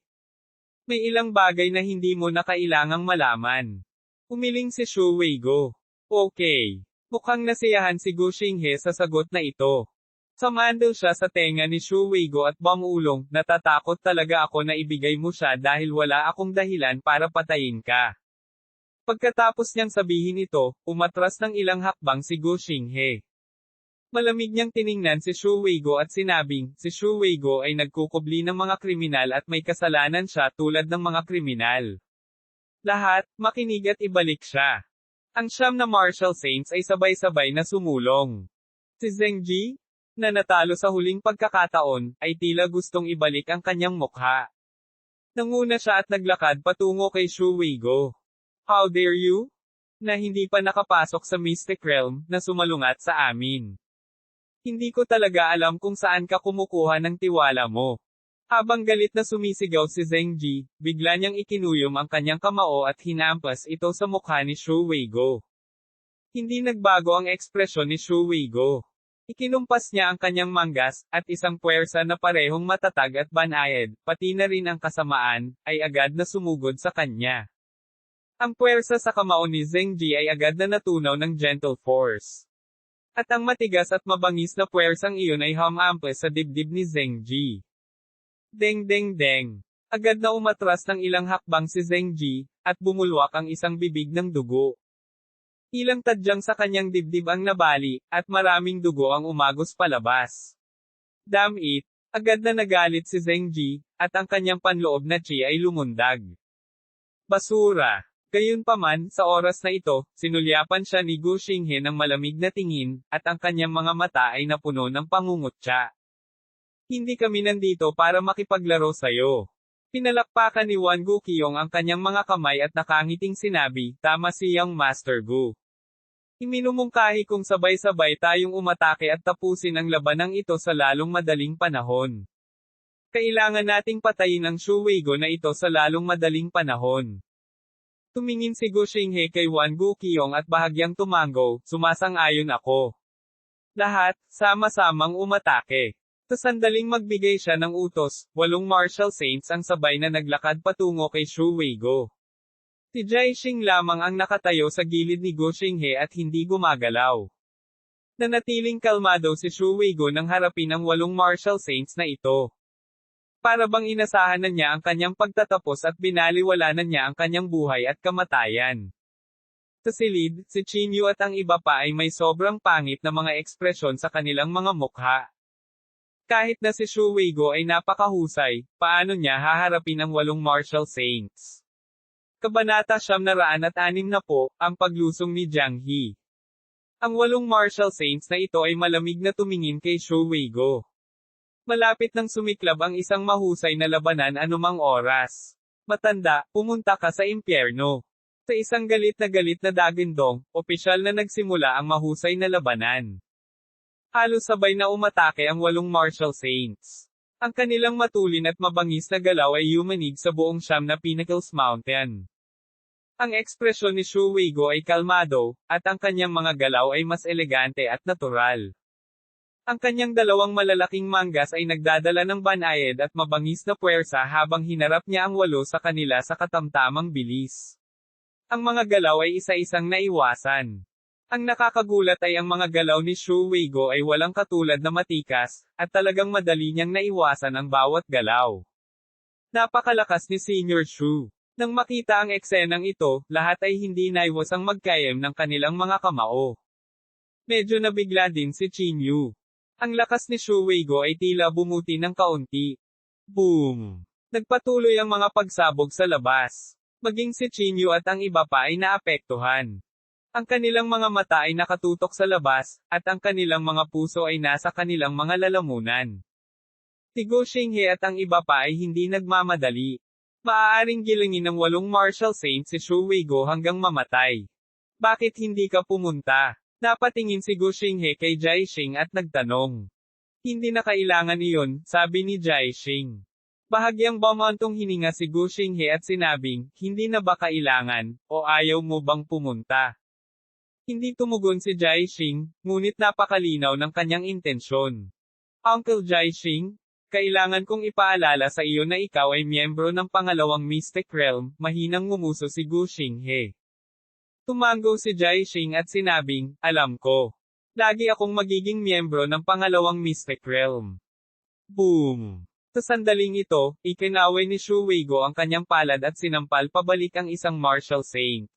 May ilang bagay na hindi mo na kailangang malaman. Umiling si Shu Weigo. Okay. Mukhang nasiyahan si Gu Xinghe sa sagot na ito. Sumandal siya sa tenga ni Shu Weigo at bumulong, natatakot talaga ako na ibigay mo siya dahil wala akong dahilan para patayin ka. Pagkatapos niyang sabihin ito, umatras ng ilang hakbang si Gu Xinghe. Malamig niyang tiningnan si Shu Weigo at sinabing, si Shu Weigo ay nagkukubli ng mga kriminal at may kasalanan siya tulad ng mga kriminal. Lahat, makinig at ibalik siya. Ang siyam na Martial Saints ay sabay-sabay na sumulong. Si Zheng Ji, na natalo sa huling pagkakataon, ay tila gustong ibalik ang kanyang mukha. Nanguna siya at naglakad patungo kay Shu Weigo. How dare you? Na hindi pa nakapasok sa Mystic Realm, na sumalungat sa amin. Hindi ko talaga alam kung saan ka kumukuha ng tiwala mo. Habang galit na sumisigaw si Zheng Ji, bigla niyang ikinuyom ang kanyang kamao at hinampas ito sa mukha ni Shu Weigo. Hindi nagbago ang ekspresyon ni Shu Weigo. Ikinumpas niya ang kanyang manggas, at isang puwersa na parehong matatag at banayad, pati na rin ang kasamaan, ay agad na sumugod sa kanya. Ang puwersa sa kamao ni Zheng Ji ay agad na natunaw ng gentle force. At ang matigas at mabangis na puwersang iyon ay humampa sa dibdib ni Zheng Ji. Deng deng deng. Agad na umatras ng ilang hakbang si Zheng Ji, at bumulwak ang isang bibig ng dugo. Ilang tadyang sa kanyang dibdib ang nabali, at maraming dugo ang umagos palabas. Damn it! Agad na nagalit si Zheng Ji, at ang kanyang panloob na chi ay lumundag. Basura! Gayunpaman, sa oras na ito, sinulyapan siya ni Gu Xinghe ng malamig na tingin, at ang kanyang mga mata ay napuno ng pangungutya. Hindi kami nandito para makipaglaro sayo. Pinalakpakan ni Wan Guqiong ang kanyang mga kamay at nakangiting sinabi, tama si Young Master Gu. Iminumungkahi kong sabay-sabay tayong umatake at tapusin ang labanang ito sa lalong madaling panahon. Kailangan nating patayin ang Shu Weigo na ito sa lalong madaling panahon. Tumingin si Gu Xinghe kay Wan Guqiong at bahagyang tumango, sumasang-ayon ako. Lahat, sama-samang umatake. Sa sandaling magbigay siya ng utos, 8 martial saints ang sabay na naglakad patungo kay Shu Weigo. Si Jai Xing lamang ang nakatayo sa gilid ni Gu Xinghe at hindi gumagalaw. Nanatiling kalmado si Shu Weigo nang harapin ang 8 martial saints na ito. Para bang inasahan na niya ang kanyang pagtatapos at binaliwala na niya ang kanyang buhay at kamatayan. Sa silid, si Qin Yu at ang iba pa ay may sobrang pangit na mga ekspresyon sa kanilang mga mukha. Kahit na si Shu Weigo ay napakahusay, paano niya haharapin ang 8 martial saints? Kabanata 960, ang paglusong ni Jiang He. Ang 8 martial saints na ito ay malamig na tumingin kay Shu Weigo. Malapit nang sumiklab ang isang mahusay na labanan anumang oras. Matanda, pumunta ka sa impyerno. Sa isang galit na dagindong, opisyal na nagsimula ang mahusay na labanan. Halos sabay na umatake ang 8 martial saints. Ang kanilang matulin at mabangis na galaw ay yumanig sa buong siyam na Pinnacles Mountain. Ang ekspresyon ni Shu Weigo ay kalmado, at ang kanyang mga galaw ay mas elegante at natural. Ang kanyang dalawang malalaking manggas ay nagdadala ng banayad at mabangis na puwersa habang hinarap niya ang 8 sa kanila sa katamtamang bilis. Ang mga galaw ay isa-isang naiwasan. Ang nakakagulat ay ang mga galaw ni Shu Weigo ay walang katulad na matikas, at talagang madali niyang naiwasan ang bawat galaw. Napakalakas ni Senior Shu. Nang makita ang eksenang ito, lahat ay hindi naiwasang magkayem ng kanilang mga kamao. Medyo nabigla din si Qin Yu. Ang lakas ni Shu Weigo ay tila bumuti ng kaunti. Boom! Nagpatuloy ang mga pagsabog sa labas. Maging si Qin Yu at ang iba pa ay naapektuhan. Ang kanilang mga mata ay nakatutok sa labas, at ang kanilang mga puso ay nasa kanilang mga lalamunan. Si Gu Xinghe at ang iba pa ay hindi nagmamadali. Maaaring gilingin ng 8 martial saints si Shu Weigo hanggang mamatay. Bakit hindi ka pumunta? Napatingin si Gu Xinghe kay Jai Xing at nagtanong. Hindi na kailangan iyon, sabi ni Jai Xing. Bahagyang bumantong hininga si Gu Xinghe at sinabing, hindi na ba kailangan, o ayaw mo bang pumunta? Hindi tumugon si Jai Xing, ngunit napakalinaw ng kanyang intensyon. Uncle Jai Xing, kailangan kong ipaalala sa iyo na ikaw ay miyembro ng pangalawang Mystic Realm, mahinang ngumuso si Gu Xinghe. Tumango si Jai Xing at sinabing, alam ko. Lagi akong magiging miyembro ng pangalawang Mystic Realm. Boom! Sa sandaling ito, ikinaway ni Shu Weigo ang kanyang palad at sinampal pabalik ang isang martial saint.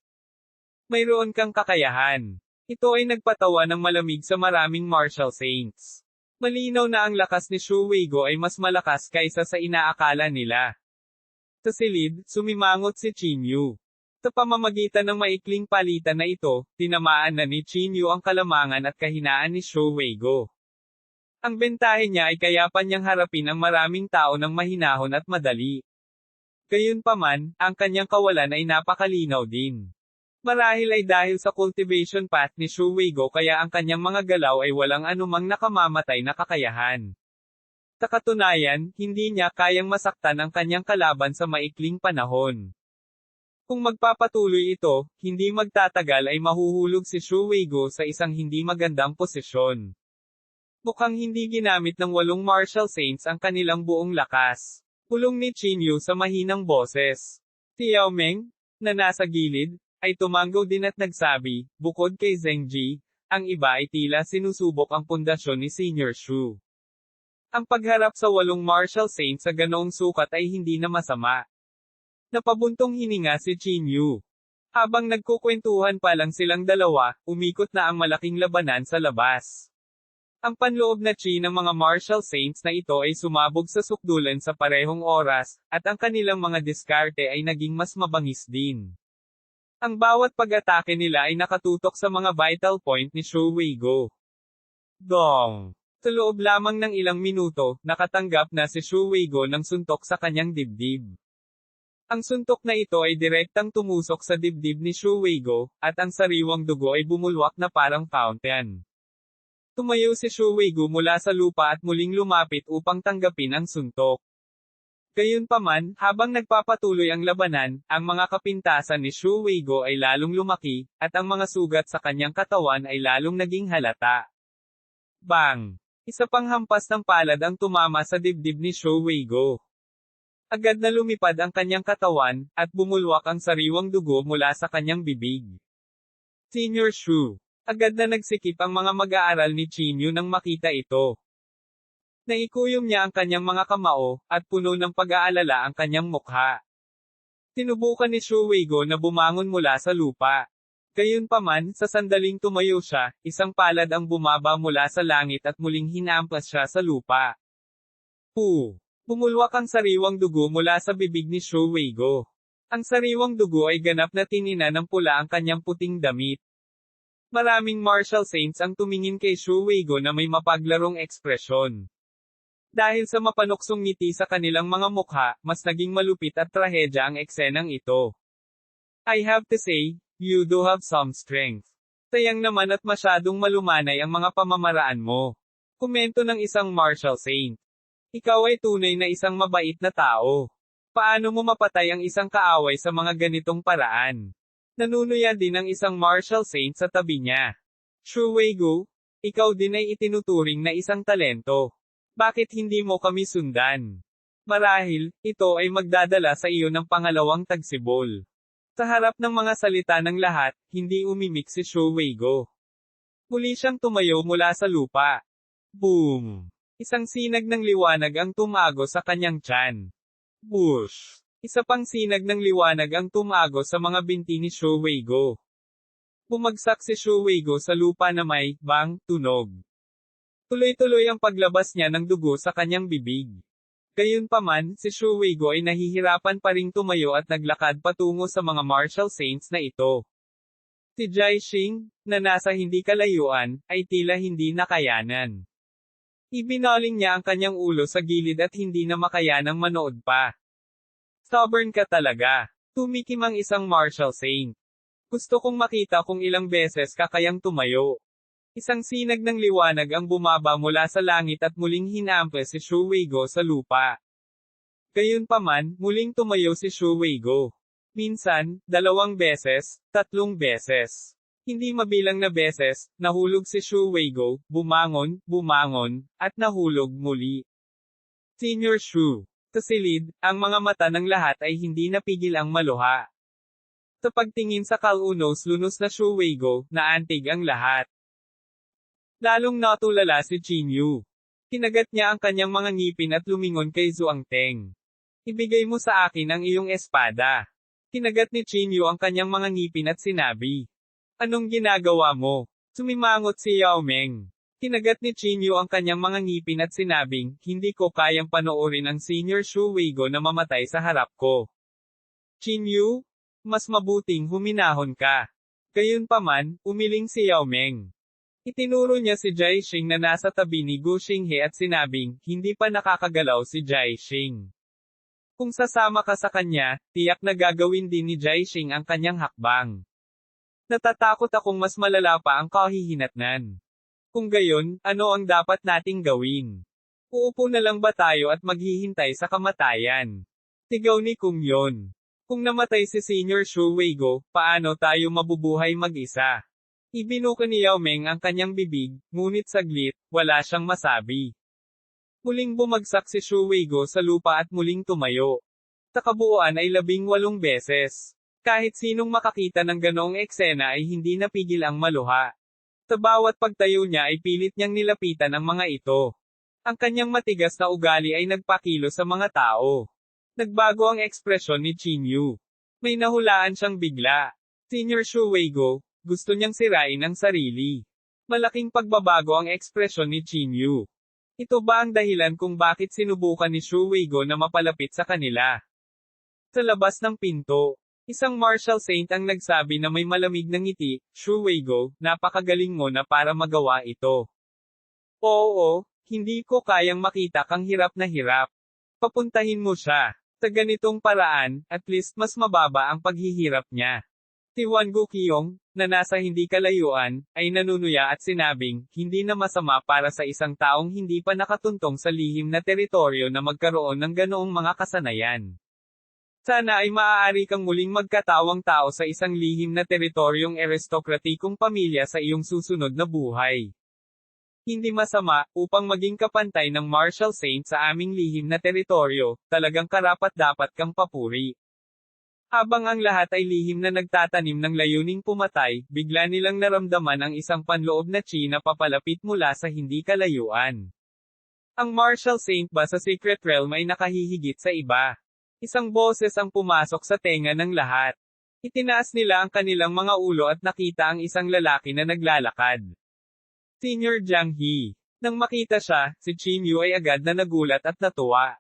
Mayroon kang kakayahan. Ito ay nagpatawa ng malamig sa maraming martial saints. Malinaw na ang lakas ni Shu Weigo ay mas malakas kaysa sa inaakala nila. Sa silid, sumimangot si Qin Yu. Sa pamamagitan ng maikling palitan na ito, tinamaan na ni Qin Yu ang kalamangan at kahinaan ni Shu Weigo. Ang bentahe niya ay kaya pa niyang harapin ang maraming tao ng mahinahon at madali. Gayunpaman, ang kanyang kawalan ay napakalinaw din. Marahil ay dahil sa cultivation path ni Shu Weigo kaya ang kanyang mga galaw ay walang anumang nakamamatay na kakayahan. Sa katunayan, hindi niya kayang masaktan ang kanyang kalaban sa maikling panahon. Kung magpapatuloy ito, hindi magtatagal ay mahuhulog si Shu Weigo sa isang hindi magandang posisyon. Mukhang hindi ginamit ng 8 martial saints ang kanilang buong lakas. Pulong ni Qin Yu sa mahinang boses. Si Yao Meng, na nasa gilid, ay tumango din at nagsabi, bukod kay Zheng Ji, ang iba ay tila sinusubok ang pundasyon ni Senior Shu. Ang pagharap sa 8 martial saints sa ganoong sukat ay hindi na masama. Napabuntong hininga si Qin Yu. Habang nagkukwentuhan pa lang silang dalawa, umikot na ang malaking labanan sa labas. Ang panloob na chi ng mga martial saints na ito ay sumabog sa sukdulan sa parehong oras, at ang kanilang mga diskarte ay naging mas mabangis din. Ang bawat pag-atake nila ay nakatutok sa mga vital point ni Shu Weigo. Dong! Sa loob lamang ng ilang minuto, nakatanggap na si Shu Weigo ng suntok sa kanyang dibdib. Ang suntok na ito ay direktang tumusok sa dibdib ni Shu Weigo, at ang sariwang dugo ay bumulwak na parang fountain. Tumayo si Shu Weigo mula sa lupa at muling lumapit upang tanggapin ang suntok. Gayunpaman, habang nagpapatuloy ang labanan, ang mga kapintasan ni Shu Weigo ay lalong lumaki, at ang mga sugat sa kanyang katawan ay lalong naging halata. Bang! Isa pang hampas ng palad ang tumama sa dibdib ni Shu Weigo. Agad na lumipad ang kanyang katawan, at bumulwak ang sariwang dugo mula sa kanyang bibig. Senior Shu. Agad na nagsikip ang mga mag-aaral ni Qin Yu nang makita ito. Naikuyom niya ang kanyang mga kamao, at puno ng pag-aalala ang kanyang mukha. Sinubukan ni Shu Weigo na bumangon mula sa lupa. Gayunpaman, sa sandaling tumayo siya, isang palad ang bumaba mula sa langit at muling hinampas siya sa lupa. Bumulwak ang sariwang dugo mula sa bibig ni Shu Weigo. Ang sariwang dugo ay ganap na tinina ng pula ang kanyang puting damit. Maraming martial saints ang tumingin kay Shu Weigo na may mapaglarong ekspresyon. Dahil sa mapanuksong ngiti sa kanilang mga mukha, mas naging malupit at trahedya ang eksenang ito. I have to say, you do have some strength. Sayang naman at masyadong malumanay ang mga pamamaraan mo. Komento ng isang martial saint. Ikaw ay tunay na isang mabait na tao. Paano mo mapatay ang isang kaaway sa mga ganitong paraan? Nanunuya din ang isang martial saint sa tabi niya. Shu Weigo, ikaw din ay itinuturing na isang talento. Bakit hindi mo kami sundan? Marahil, ito ay magdadala sa iyo ng pangalawang tagsibol. Sa harap ng mga salita ng lahat, hindi umimik si Shu Weigo. Muli siyang tumayo mula sa lupa. Boom! Isang sinag ng liwanag ang tumago sa kanyang tiyan. Whoosh! Isa pang sinag ng liwanag ang tumago sa mga binti ni Shu Weigo. Bumagsak si Shu Weigo sa lupa na may bang tunog. Tuloy-tuloy ang paglabas niya ng dugo sa kanyang bibig. Gayunpaman, si Shu Weigo ay nahihirapan pa ring tumayo at naglakad patungo sa mga martial saints na ito. Si Jai Xing, na nasa hindi kalayuan, ay tila hindi nakayanan. Ibinaling niya ang kanyang ulo sa gilid at hindi na makayanang manood pa. Stubborn ka talaga. Tumikim ang isang martial saint. Gusto kong makita kung ilang beses ka kayang tumayo. Isang sinag ng liwanag ang bumaba mula sa langit at muling hinampas si Shu Weigo sa lupa. Gayunpaman, muling tumayo si Shu Weigo. Minsan, 2 beses, 3 beses. Hindi mabilang na beses, nahulog si Shu Weigo, bumangon, at nahulog muli. Senior Shu. Sa silid, ang mga mata ng lahat ay hindi napigil ang maluha. Sa pagtingin sa kalunos-lunos na Shu Weigo, naantig ang lahat. Lalong natulala si Qin Yu. Kinagat niya ang kanyang mga ngipin at lumingon kay Zhuang Teng. Ibigay mo sa akin ang iyong espada. Kinagat ni Qin Yu ang kanyang mga ngipin at sinabi. Anong ginagawa mo? Sumimangot si Yao Meng. Kinagat ni Qin Yu ang kanyang mga ngipin at sinabing, hindi ko kayang panoorin ang Senior Shu Weigo na mamatay sa harap ko. Qin Yu, mas mabuting huminahon ka. Gayunpaman, umiling si Yao Meng. Itinuro niya si Jai Xing na nasa tabi ni Gu Xinghe at sinabing, hindi pa nakakagalaw si Jai Xing. Kung sasama ka sa kanya, tiyak na gagawin din ni Jai Xing ang kanyang hakbang. Natatakot akong mas malala pa ang kahihinatnan. Kung gayon, ano ang dapat nating gawin? Uupo na lang ba tayo at maghihintay sa kamatayan? Sigaw ni Kung Yon. Kung namatay si Senior Shu Weigo, paano tayo mabubuhay mag-isa? Ibinuka ni Yao Meng ang kanyang bibig, ngunit saglit, wala siyang masabi. Muling bumagsak si Shu Weigo sa lupa at muling tumayo. Sa kabuuan ay 18 beses. Kahit sinong makakita ng ganoong eksena ay hindi napigil ang maluha. Sa bawat pagtayo niya ay pilit niyang nilapitan ang mga ito. Ang kanyang matigas na ugali ay nagpakilo sa mga tao. Nagbago ang ekspresyon ni Chinyu. May nahulaan siyang bigla. Senior Shuweigo, gusto niyang sirain ang sarili. Malaking pagbabago ang ekspresyon ni Chinyu. Ito ba ang dahilan kung bakit sinubukan ni Shuweigo na mapalapit sa kanila? Sa labas ng pinto, isang martial saint ang nagsabi na may malamig na ngiti, Shuweigo, napakagaling mo na para magawa ito. Oo, hindi ko kayang makita kang hirap na hirap. Papuntahin mo siya. Sa ganitong paraan, at least mas mababa ang paghihirap niya. Si Wan Guqiong, na nasa hindi kalayuan, ay nanunuya at sinabing, hindi na masama para sa isang taong hindi pa nakatuntong sa lihim na teritoryo na magkaroon ng ganoong mga kasanayan. Sana ay maaari kang muling magkatawang tao sa isang lihim na teritoryong aristokratikong pamilya sa iyong susunod na buhay. Hindi masama, upang maging kapantay ng martial saint sa aming lihim na teritoryo, talagang karapat-dapat kang papuri. Habang ang lahat ay lihim na nagtatanim ng layuning pumatay, bigla nilang naramdaman ang isang panloob na chi na papalapit mula sa hindi kalayuan. Ang martial saint ba sa Secret Realm ay nakahihigit sa iba? Isang boses ang pumasok sa tenga ng lahat. Itinaas nila ang kanilang mga ulo at nakita ang isang lalaki na naglalakad. Senior Jiang He. Nang makita siya, si Chinyu ay agad na nagulat at natuwa.